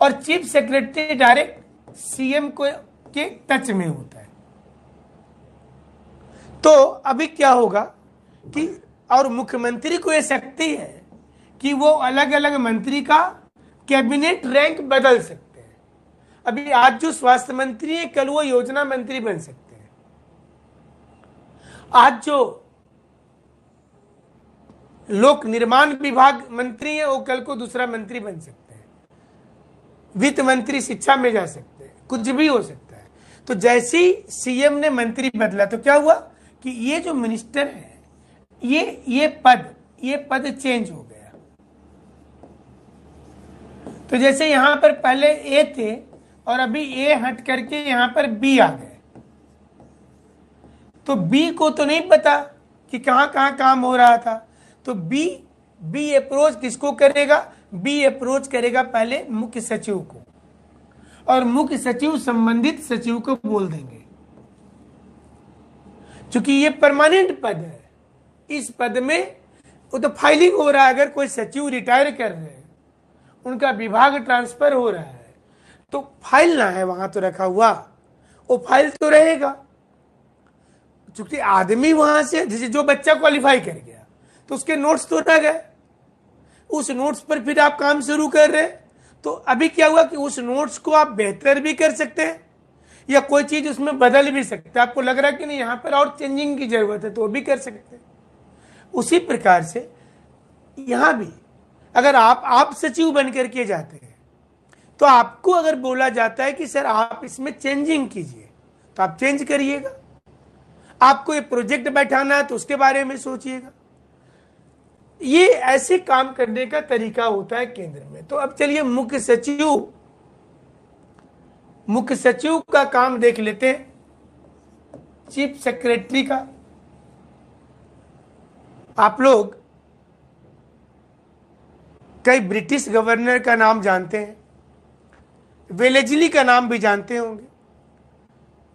और चीफ सेक्रेटरी डायरेक्ट सीएम को के टच में होता है। तो अभी क्या होगा कि और मुख्यमंत्री को यह शक्ति है कि वो अलग अलग मंत्री का कैबिनेट रैंक बदल सकते हैं। अभी आज जो स्वास्थ्य मंत्री है, कल वो योजना मंत्री बन सकते हैं। आज जो लोक निर्माण विभाग मंत्री है, वो कल को दूसरा मंत्री बन सकते हैं। वित्त मंत्री शिक्षा में जा सकते हैं, कुछ भी हो सकता है। तो जैसे ही सीएम ने मंत्री बदला तो क्या हुआ कि ये जो मिनिस्टर है, ये पद चेंज हो गया। तो जैसे यहां पर पहले ए थे और अभी ए हट करके यहां पर बी आ गए, तो बी को तो नहीं पता कि कहां कहां काम हो रहा था, तो बी अप्रोच किसको करेगा? बी अप्रोच करेगा पहले मुख्य सचिव को, और मुख्य सचिव संबंधित सचिव को बोल देंगे। क्योंकि ये परमानेंट पद है, इस पद में वो तो फाइलिंग हो रहा है। अगर कोई सचिव रिटायर कर रहे हैं, उनका विभाग ट्रांसफर हो रहा है, तो फाइल ना है वहां तो रखा हुआ, वो फाइल तो रहेगा। क्योंकि आदमी वहां से, जैसे जो बच्चा क्वालिफाई कर गया तो उसके नोट्स तो रह गए, उस नोट्स पर फिर आप काम शुरू कर रहे हैं। तो अभी क्या हुआ कि उस नोट्स को आप बेहतर भी कर सकते हैं या कोई चीज उसमें बदल भी सकते हैं। आपको लग रहा है कि नहीं यहां पर और चेंजिंग की जरूरत है, तो वो भी कर सकते हैं। उसी प्रकार से यहां भी अगर आप सचिव बन करके जाते हैं, तो आपको अगर बोला जाता है कि सर आप इसमें चेंजिंग कीजिए, तो आप चेंज करिएगा। आपको ये प्रोजेक्ट बैठाना है तो उसके बारे में सोचिएगा। ये ऐसे काम करने का तरीका होता है केंद्र में। तो अब चलिए मुख्य सचिव का काम देख लेते हैं, चीफ सेक्रेटरी का। आप लोग कई ब्रिटिश गवर्नर का नाम जानते हैं, वेलेजली का नाम भी जानते होंगे।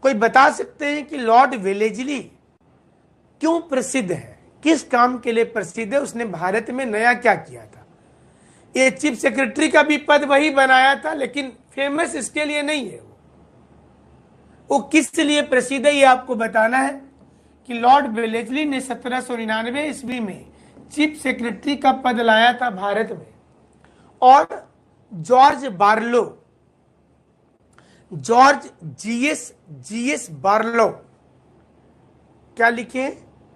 कोई बता सकते हैं कि लॉर्ड वेलेजली क्यों प्रसिद्ध है, किस काम के लिए प्रसिद्ध है, उसने भारत में नया क्या किया था? ये चीफ सेक्रेटरी का भी पद वही बनाया था, लेकिन फेमस इसके लिए नहीं है। वो किस लिए प्रसिद्ध है ये आपको बताना है कि लॉर्ड वेलेजली ने 1799 ईस्वी में चीफ सेक्रेटरी का पद लाया था भारत में। और जॉर्ज जीएस बार्लो क्या लिखे?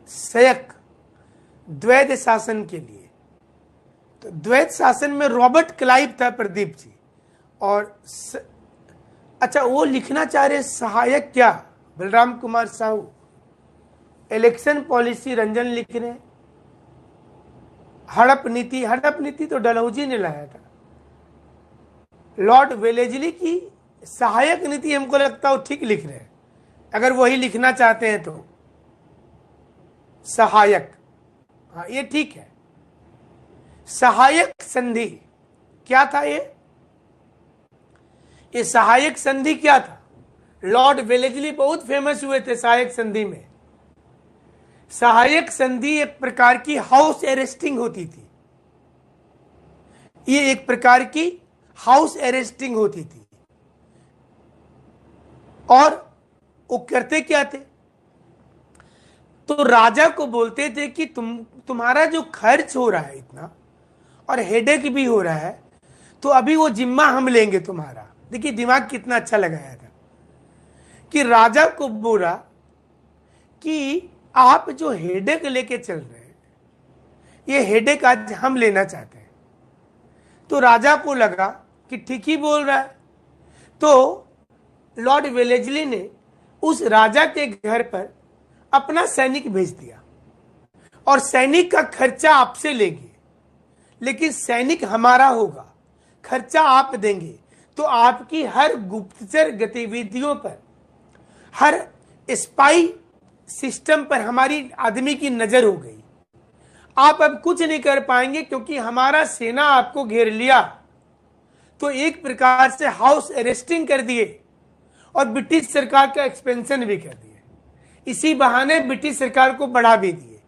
सयक द्वैध शासन के लिए तो द्वैत शासन में रॉबर्ट क्लाइव था प्रदीप जी, और अच्छा वो लिखना चाह रहे सहायक क्या, बलराम कुमार साहू। इलेक्शन पॉलिसी रंजन लिख रहे हैं। हड़प नीति तो डलहौजी ने लाया था। लॉर्ड वेलेजली की सहायक नीति हमको लगता है वो ठीक लिख रहे हैं, अगर वही लिखना चाहते हैं तो सहायक, हाँ ये ठीक है। सहायक संधि क्या था ये सहायक संधि क्या था? लॉर्ड वेलेजली बहुत फेमस हुए थे सहायक संधि में। सहायक संधि एक प्रकार की हाउस अरेस्टिंग होती थी। ये एक प्रकार की हाउस अरेस्टिंग होती थी। और वो करते क्या थे? तो राजा को बोलते थे कि तुम्हारा जो खर्च हो रहा है इतना और हेडेक भी हो रहा है, तो अभी वो जिम्मा हम लेंगे तुम्हारा। देखिए दिमाग कितना अच्छा लगाया था कि राजा को बोला कि आप जो हेडेक लेके चल रहे हैं, ये हेडेक आज हम लेना चाहते हैं। तो राजा को लगा कि ठीक ही बोल रहा है। तो लॉर्ड वेलेजली ने उस राजा के घर पर अपना सैनिक भेज दिया, और सैनिक का खर्चा आपसे लेंगे, लेकिन सैनिक हमारा होगा, खर्चा आप देंगे। तो आपकी हर गुप्तचर गतिविधियों पर, हर स्पाई सिस्टम पर हमारी आदमी की नजर हो गई। आप अब कुछ नहीं कर पाएंगे क्योंकि हमारा सेना आपको घेर लिया। तो एक प्रकार से हाउस अरेस्टिंग कर दिए और ब्रिटिश सरकार का एक्सपेंशन भी कर दिए। इसी बहाने ब्रिटिश सरकार को बढ़ा भी दिए।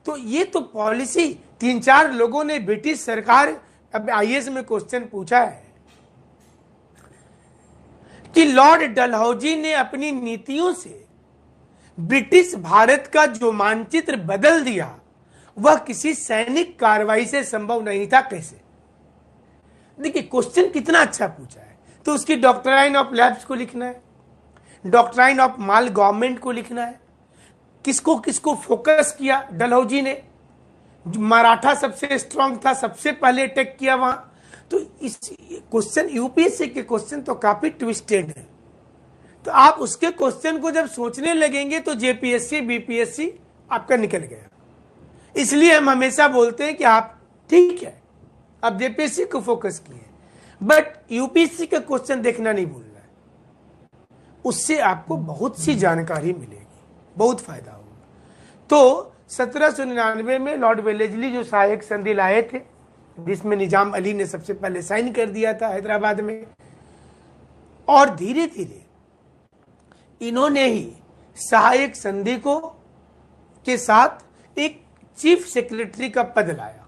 तो ये तो पॉलिसी 3-4 लोगों ने ब्रिटिश सरकार, अब आईएएस में क्वेश्चन पूछा है कि लॉर्ड डलहौजी ने अपनी नीतियों से ब्रिटिश भारत का जो मानचित्र बदल दिया, वह किसी सैनिक कार्रवाई से संभव नहीं था। कैसे? देखिए क्वेश्चन कितना अच्छा पूछा है। तो उसकी डॉक्ट्राइन ऑफ लैप्स को लिखना है, डॉक्ट्राइन ऑफ माल गवर्नमेंट को लिखना है। किसको किसको फोकस किया डलहौजी ने? मराठा सबसे स्ट्रांग था, सबसे पहले अटैक किया वहां। तो इस क्वेश्चन, यूपीएससी के क्वेश्चन तो काफी ट्विस्टेड है। तो आप उसके क्वेश्चन को जब सोचने लगेंगे तो जेपीएससी बीपीएससी आपका निकल गया। इसलिए हम हमेशा बोलते हैं कि आप ठीक है, आप जेपीएससी को फोकस किए, बट यूपीएससी का क्वेश्चन देखना नहीं भूलना है। उससे आपको बहुत सी जानकारी मिलेगी, बहुत फायदा होगा। तो 1799 में लॉर्ड वेलेजली जो सहायक संधि लाए थे, जिसमें निजाम अली ने सबसे पहले साइन कर दिया था हैदराबाद में, और धीरे धीरे इन्होंने ही सहायक संधि को के साथ एक चीफ सेक्रेटरी का पद लाया,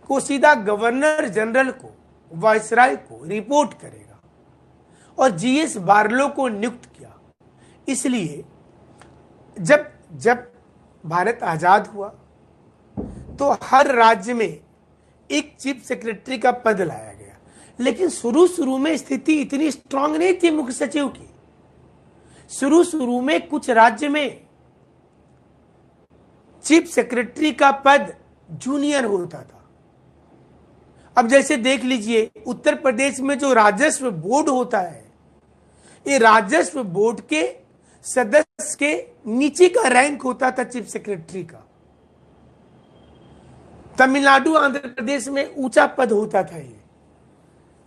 को सीधा गवर्नर जनरल को, वायसराय को रिपोर्ट करेगा, और जीएस बार्लो को नियुक्त किया। इसलिए जब भारत आजाद हुआ तो हर राज्य में एक चीफ सेक्रेटरी का पद लाया गया। लेकिन शुरू में स्थिति इतनी स्ट्रांग नहीं थी मुख्य सचिव की। शुरू में कुछ राज्य में चीफ सेक्रेटरी का पद जूनियर होता था। अब जैसे देख लीजिए उत्तर प्रदेश में जो राजस्व बोर्ड होता है, ये राजस्व बोर्ड के सदस्य के नीचे का रैंक होता था चीफ सेक्रेटरी का। तमिलनाडु आंध्र प्रदेश में ऊंचा पद होता था ये।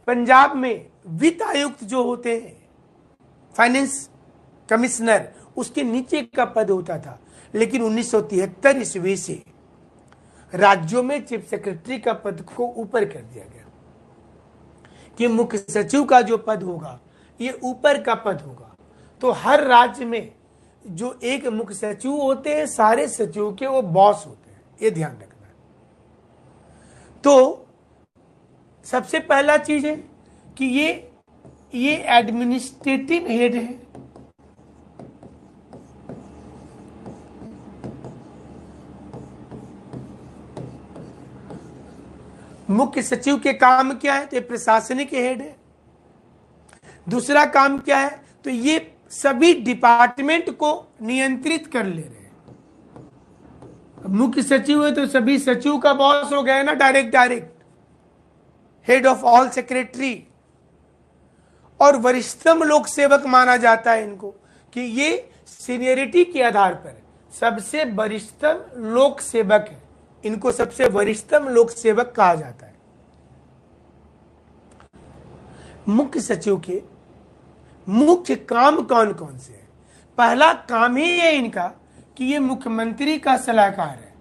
पंजाब में वित्त आयुक्त जो होते हैं, फाइनेंस कमिश्नर, उसके नीचे का पद होता था। लेकिन 1973 ईस्वी से राज्यों में चीफ सेक्रेटरी का पद को ऊपर कर दिया गया कि मुख्य सचिव का जो पद होगा ये ऊपर का पद होगा। तो हर राज्य में जो एक मुख्य सचिव होते हैं, सारे सचिव के वो बॉस होते हैं, ये ध्यान रखना है। तो सबसे पहला चीज है कि ये एडमिनिस्ट्रेटिव हेड है। मुख्य सचिव के काम क्या है? तो ये प्रशासनिक हेड है। दूसरा काम क्या है? तो ये सभी डिपार्टमेंट को नियंत्रित कर ले रहे हैं। मुख्य सचिव है तो सभी सचिव का बॉस हो गया ना, direct. Head of all secretary, और वरिष्ठतम लोक सेवक माना जाता है इनको, कि ये सीनियरिटी के आधार पर सबसे वरिष्ठतम लोक सेवक है, इनको सबसे वरिष्ठतम लोक सेवक कहा जाता है। मुख्य सचिव के मुख्य काम कौन कौन से हैं? पहला काम ही है इनका कि ये मुख्यमंत्री का सलाहकार है।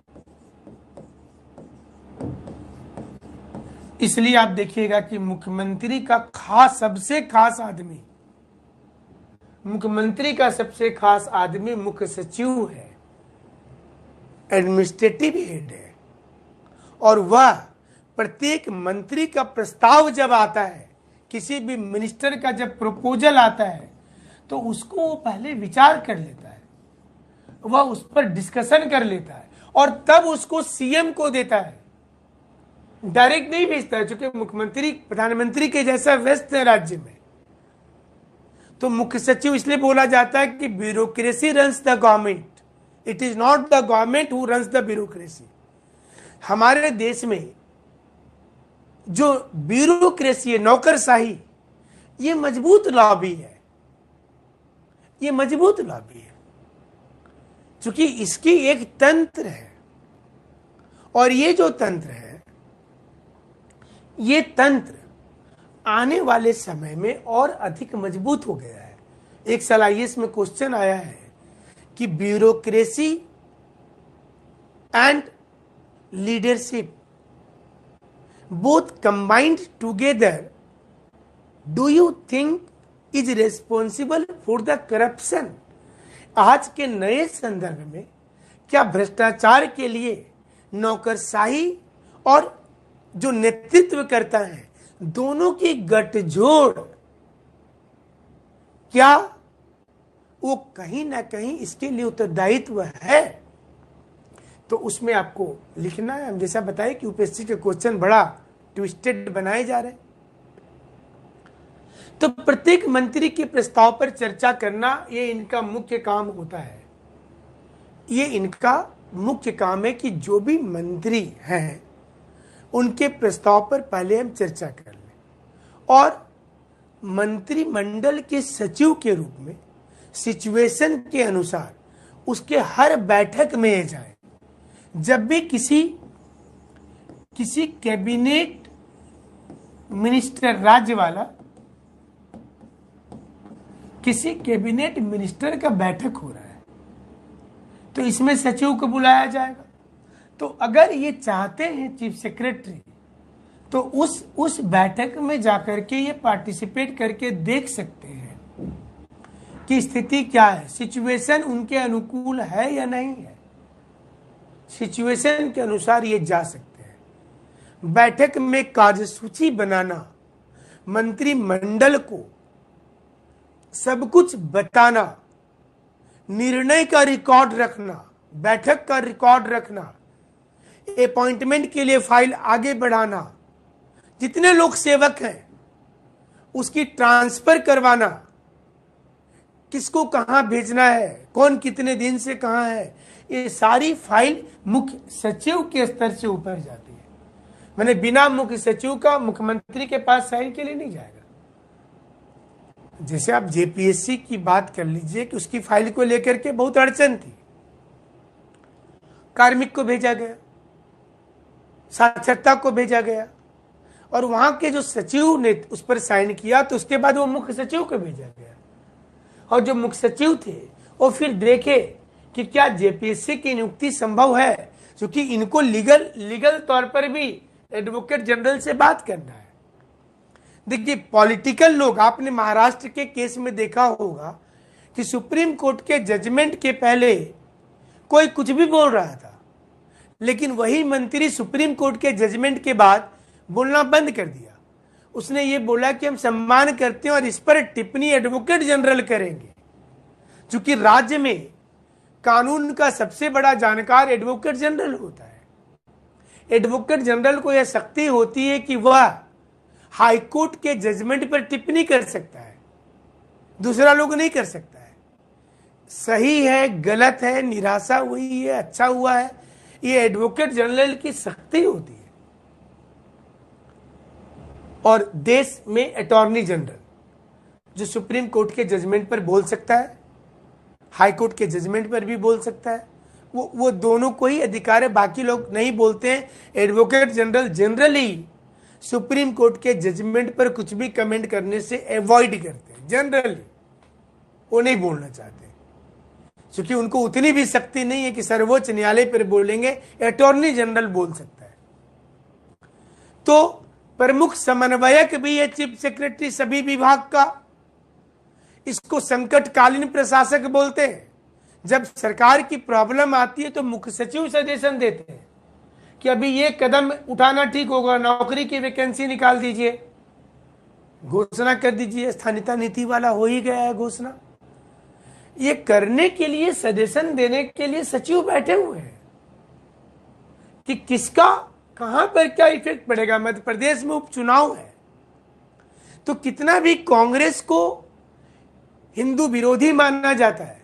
इसलिए आप देखिएगा कि मुख्यमंत्री का सबसे खास आदमी, मुख्यमंत्री का सबसे खास आदमी मुख्य सचिव है, एडमिनिस्ट्रेटिव हेड है, और वह प्रत्येक मंत्री का प्रस्ताव जब आता है, किसी भी मिनिस्टर का जब प्रपोजल आता है, तो उसको वो पहले विचार कर लेता है, वह उस पर डिस्कशन कर लेता है और तब उसको सीएम को देता है, डायरेक्ट नहीं भेजता है, क्योंकि मुख्यमंत्री प्रधानमंत्री के जैसा व्यस्त है राज्य में। तो मुख्य सचिव इसलिए बोला जाता है कि bureaucracy runs the government, it is not the government who runs the bureaucracy. हमारे देश में जो ब्यूरोक्रेसी है, नौकरशाही, ये मजबूत लॉबी है, ये मजबूत लॉबी है, क्योंकि इसकी एक तंत्र है, और ये जो तंत्र है, ये तंत्र आने वाले समय में और अधिक मजबूत हो गया है। एक साल IAS में क्वेश्चन आया है कि bureaucracy and leadership both combined together, do you think is responsible for the corruption? आज के नए संदर्भ में क्या भ्रष्टाचार के लिए नौकरशाही और जो नेतृत्व करता है, दोनों की गठजोड़, क्या वो कहीं ना कहीं इसके लिए उत्तरदायित्व है? तो उसमें आपको लिखना है। हम जैसा बताए कि UPSC के क्वेश्चन बड़ा ट्विस्टेड बनाए जा रहे हैं। तो प्रत्येक मंत्री के प्रस्ताव पर चर्चा करना, ये इनका मुख्य काम होता है। ये इनका मुख्य काम है कि जो भी मंत्री हैं उनके प्रस्ताव पर पहले हम चर्चा कर लें, और मंत्रिमंडल के सचिव के रूप में सिचुएशन के अनुसार उसके हर बैठक में जाए। जब भी किसी कैबिनेट मिनिस्टर, राज्य वाला किसी कैबिनेट मिनिस्टर का बैठक हो रहा है, तो इसमें सचिव को बुलाया जाएगा। तो अगर ये चाहते हैं चीफ सेक्रेटरी, तो उस बैठक में जाकर के ये पार्टिसिपेट करके देख सकते हैं कि स्थिति क्या है, सिचुएशन उनके अनुकूल है या नहीं है। सिचुएशन के अनुसार ये जा सकते हैं। बैठक में कार्यसूची बनाना, मंत्रिमंडल को सब कुछ बताना, निर्णय का रिकॉर्ड रखना, बैठक का रिकॉर्ड रखना, अपॉइंटमेंट के लिए फाइल आगे बढ़ाना, जितने लोग सेवक हैं उसकी ट्रांसफर करवाना, किसको कहां भेजना है, कौन कितने दिन से कहां है, ये सारी फाइल मुख्य सचिव के स्तर से ऊपर जाती है। मैंने बिना मुख्य सचिव का मुख्यमंत्री के पास साइन के लिए नहीं जाएगा। जैसे आप JPSC की बात कर लीजिए कि उसकी फाइल को लेकर के बहुत अड़चन थी, कार्मिक को भेजा गया, साक्षरता को भेजा गया, और वहां के जो सचिव ने उस पर साइन किया, तो उसके बाद वो मुख्य सचिव को भेजा गया, और जो मुख्य सचिव थे वो फिर देखे कि क्या JPSC की नियुक्ति संभव है, क्योंकि इनको लीगल तौर पर भी एडवोकेट जनरल से बात करना है। देखिए, पॉलिटिकल लोग, आपने महाराष्ट्र के केस में देखा होगा कि सुप्रीम कोर्ट के जजमेंट के पहले कोई कुछ भी बोल रहा था, लेकिन वही मंत्री सुप्रीम कोर्ट के जजमेंट के बाद बोलना बंद कर दिया। उसने ये बोला कि हम सम्मान करते हैं और इस पर टिप्पणी एडवोकेट जनरल करेंगे, क्योंकि राज्य में कानून का सबसे बड़ा जानकार एडवोकेट जनरल होता है। एडवोकेट जनरल को यह शक्ति होती है कि वह हाईकोर्ट के जजमेंट पर टिप्पणी कर सकता है, दूसरा लोग नहीं कर सकता है। सही है, गलत है, निराशा हुई है, अच्छा हुआ है, ये एडवोकेट जनरल की शक्ति होती है। और देश में अटॉर्नी जनरल जो सुप्रीम कोर्ट के जजमेंट पर बोल सकता है, हाई कोर्ट के जजमेंट पर भी बोल सकता है, वो दोनों को ही अधिकार है, बाकी लोग नहीं बोलते हैं। Advocate general generally supreme court के जजमेंट पर कुछ भी कमेंट करने से अवॉइड करते हैं, जनरली वो नहीं बोलना चाहते, क्योंकि उनको उतनी भी शक्ति नहीं है कि सर्वोच्च न्यायालय पर बोलेंगे। अटॉर्नी जनरल बोल सकता है। तो प्रमुख समन्वयक भी है चीफ सेक्रेटरी सभी विभाग का, इसको संकटकालीन प्रशासक बोलते हैं। जब सरकार की प्रॉब्लम आती है तो मुख्य सचिव सजेशन देते हैं कि अभी ये कदम उठाना ठीक होगा, नौकरी की वैकेंसी निकाल दीजिए, घोषणा कर दीजिए। स्थानीयता नीति वाला हो ही गया है घोषणा। ये करने के लिए, सजेशन देने के लिए सचिव बैठे हुए हैं कि किसका कहां पर क्या इफेक्ट पड़ेगा। मध्य प्रदेश में उपचुनाव है, तो कितना भी कांग्रेस को हिंदू विरोधी माना जाता है,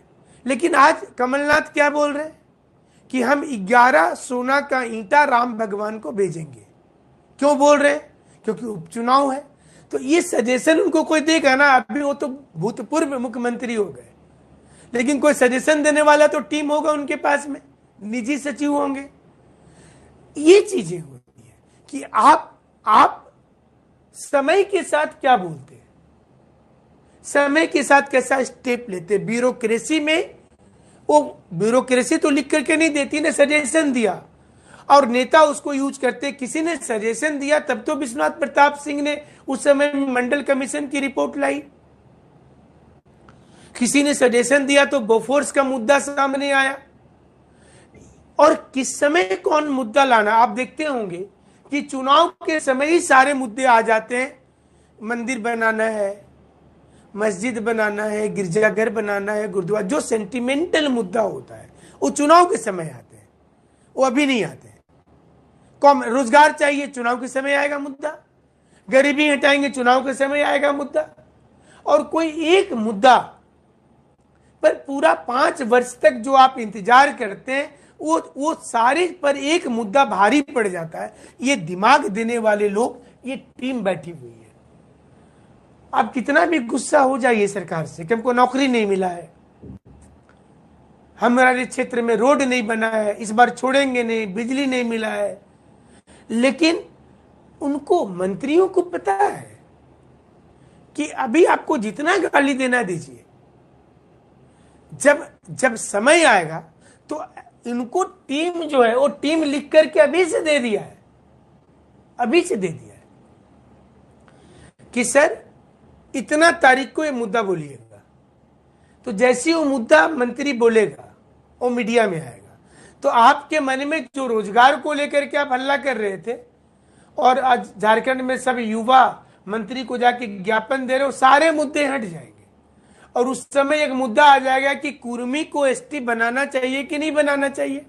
लेकिन आज कमलनाथ क्या बोल रहे हैं कि हम 11 सोना का ईंटा राम भगवान को भेजेंगे। क्यों बोल रहे हैं? क्योंकि उपचुनाव है। तो ये सजेशन उनको कोई देगा ना। अभी वो तो भूतपूर्व मुख्यमंत्री हो गए, लेकिन कोई सजेशन देने वाला तो टीम होगा उनके पास में, निजी सचिव होंगे। ये चीजें होती है कि आप समय के साथ क्या बोलते हैं, समय के साथ कैसा स्टेप लेते हैं। ब्यूरोक्रेसी में वो ब्यूरोक्रेसी तो लिख करके नहीं देती ने, सजेशन दिया और नेता उसको यूज करते। किसी ने सजेशन दिया तब तो विश्वनाथ प्रताप सिंह ने उस समय मंडल कमीशन की रिपोर्ट लाई। किसी ने सजेशन दिया तो बोफोर्स का मुद्दा सामने आया। और किस समय कौन मुद्दा लाना, आप देखते होंगे कि चुनाव के समय ही सारे मुद्दे आ जाते हैं। मंदिर बनाना है, मस्जिद बनाना है, गिरजाघर बनाना है, गुरुद्वारा, जो सेंटिमेंटल मुद्दा होता है वो चुनाव के समय आते हैं, वो अभी नहीं आते हैं। रोजगार चाहिए, चुनाव के समय आएगा मुद्दा। गरीबी हटाएंगे, चुनाव के समय आएगा मुद्दा। और कोई एक मुद्दा पर पूरा 5 वर्ष तक जो आप इंतजार करते हैं, वो सारे पर एक मुद्दा भारी पड़ जाता है। ये दिमाग देने वाले लोग, ये टीम बैठी हुई है। आप कितना भी गुस्सा हो जाइए सरकार से कि हमको नौकरी नहीं मिला है, हमारे क्षेत्र में रोड नहीं बना है, इस बार छोड़ेंगे नहीं, बिजली नहीं मिला है, लेकिन उनको, मंत्रियों को पता है कि अभी आपको जितना गाली देना दीजिए, जब समय आएगा तो इनको टीम जो है वो टीम लिख करके अभी से दे दिया है, अभी से दे दिया है कि सर इतना तारीख को ये मुद्दा बोलिएगा। तो जैसे वो मुद्दा मंत्री बोलेगा वो मीडिया में आएगा। तो आपके मन में जो रोजगार को लेकर के आप हल्ला कर रहे थे और आज झारखंड में सब युवा मंत्री को जाके ज्ञापन दे रहे हो, सारे मुद्दे हट जाएंगे। और उस समय एक मुद्दा आ जाएगा कि कुर्मी को एसटी बनाना चाहिए कि नहीं बनाना चाहिए,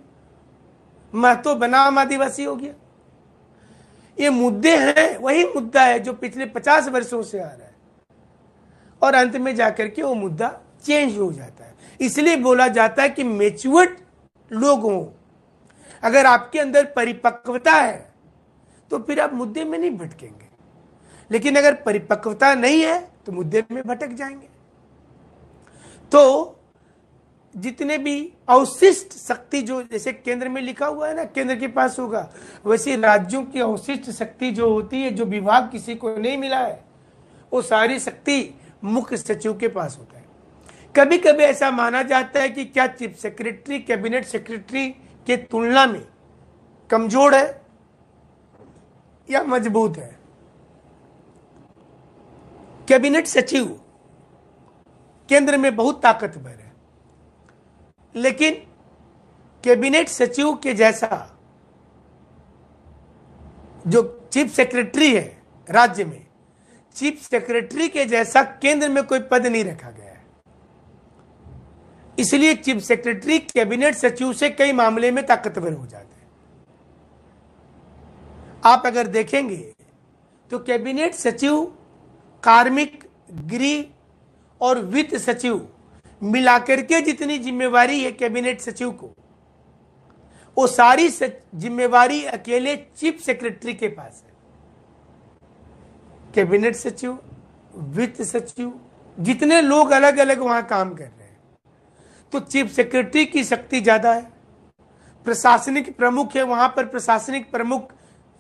महतो बनाम आदिवासी हो गया। ये मुद्दे हैं, वही मुद्दा है जो पिछले 50 वर्षों से आ रहा है, और अंत में जाकर के वो मुद्दा चेंज हो जाता है। इसलिए बोला जाता है कि मैच्योर्ड लोग हों, अगर आपके अंदर परिपक्वता है तो फिर आप मुद्दे में नहीं भटकेंगे, लेकिन अगर परिपक्वता नहीं है तो मुद्दे में भटक जाएंगे। तो जितने भी अवशिष्ट शक्ति, जो जैसे केंद्र में लिखा हुआ है ना केंद्र के पास होगा, वैसे राज्यों की अवशिष्ट शक्ति जो होती है, जो विभाग किसी को नहीं मिला है, वो सारी शक्ति मुख्य सचिव के पास होता है। कभी कभी ऐसा माना जाता है कि क्या चीफ सेक्रेटरी कैबिनेट सेक्रेटरी के तुलना में कमजोर है या मजबूत है। कैबिनेट सचिव केंद्र में बहुत ताकतवर है, लेकिन कैबिनेट सचिव के जैसा जो चीफ सेक्रेटरी है राज्य में, चीफ सेक्रेटरी के जैसा केंद्र में कोई पद नहीं रखा गया है। इसलिए चीफ सेक्रेटरी कैबिनेट सचिव से कई मामले में ताकतवर हो जाते हैं। आप अगर देखेंगे तो कैबिनेट सचिव, कार्मिक, गृह और वित्त सचिव मिलाकर के जितनी जिम्मेवारी है कैबिनेट सचिव को, वो सारी जिम्मेवारी अकेले चीफ सेक्रेटरी के पास है। कैबिनेट सचिव, वित्त सचिव, जितने लोग अलग अलग वहां काम कर रहे हैं, तो चीफ सेक्रेटरी की शक्ति ज्यादा है। प्रशासनिक प्रमुख है, वहां पर प्रशासनिक प्रमुख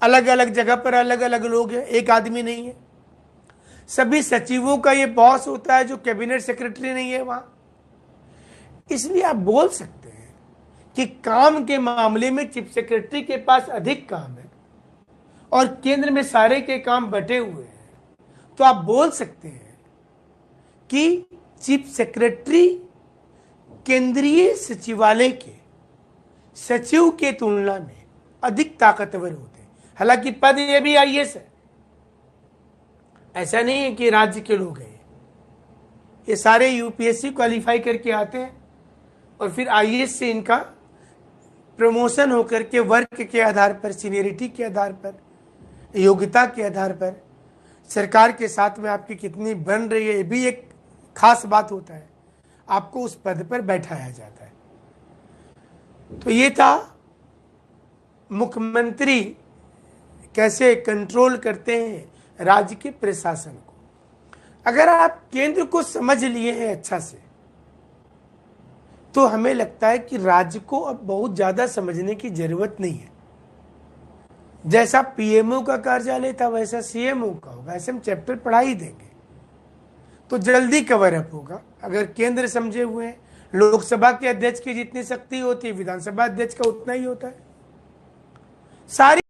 अलग अलग जगह पर अलग अलग लोग हैं, एक आदमी नहीं है। सभी सचिवों का ये बॉस होता है जो कैबिनेट सेक्रेटरी नहीं है वहां। इसलिए आप बोल सकते हैं कि काम के मामले में चीफ सेक्रेटरी के पास अधिक काम है और केंद्र में सारे के काम बटे हुए हैं। तो आप बोल सकते हैं कि चीफ सेक्रेटरी केंद्रीय सचिवालय के सचिव के तुलना में अधिक ताकतवर होते हैं। हालांकि पद ये भी आईएएस है, ऐसा नहीं है कि राज्य के लोग हैं। ये सारे यूपीएससी क्वालिफाई करके आते हैं और फिर आईएएस से इनका प्रमोशन होकर के वर्क के आधार पर, सीनियरिटी के आधार पर, योग्यता के आधार पर सरकार के साथ में आपकी कितनी बन रही है, ये भी एक खास बात होता है, आपको उस पद पर बैठाया जाता है। तो ये था मुख्यमंत्री कैसे कंट्रोल करते हैं राज्य के प्रशासन को। अगर आप केंद्र को समझ लिए हैं अच्छा से, तो हमें लगता है कि राज्य को अब बहुत ज्यादा समझने की जरूरत नहीं है। जैसा पीएमओ का कार्यालय था वैसा सीएमओ का होगा, ऐसे हम चैप्टर पढ़ा ही देंगे तो जल्दी कवर अप होगा। अगर केंद्र समझे हुए हैं, लोकसभा के अध्यक्ष की जितनी शक्ति होती है विधानसभा अध्यक्ष का उतना ही होता है। सारी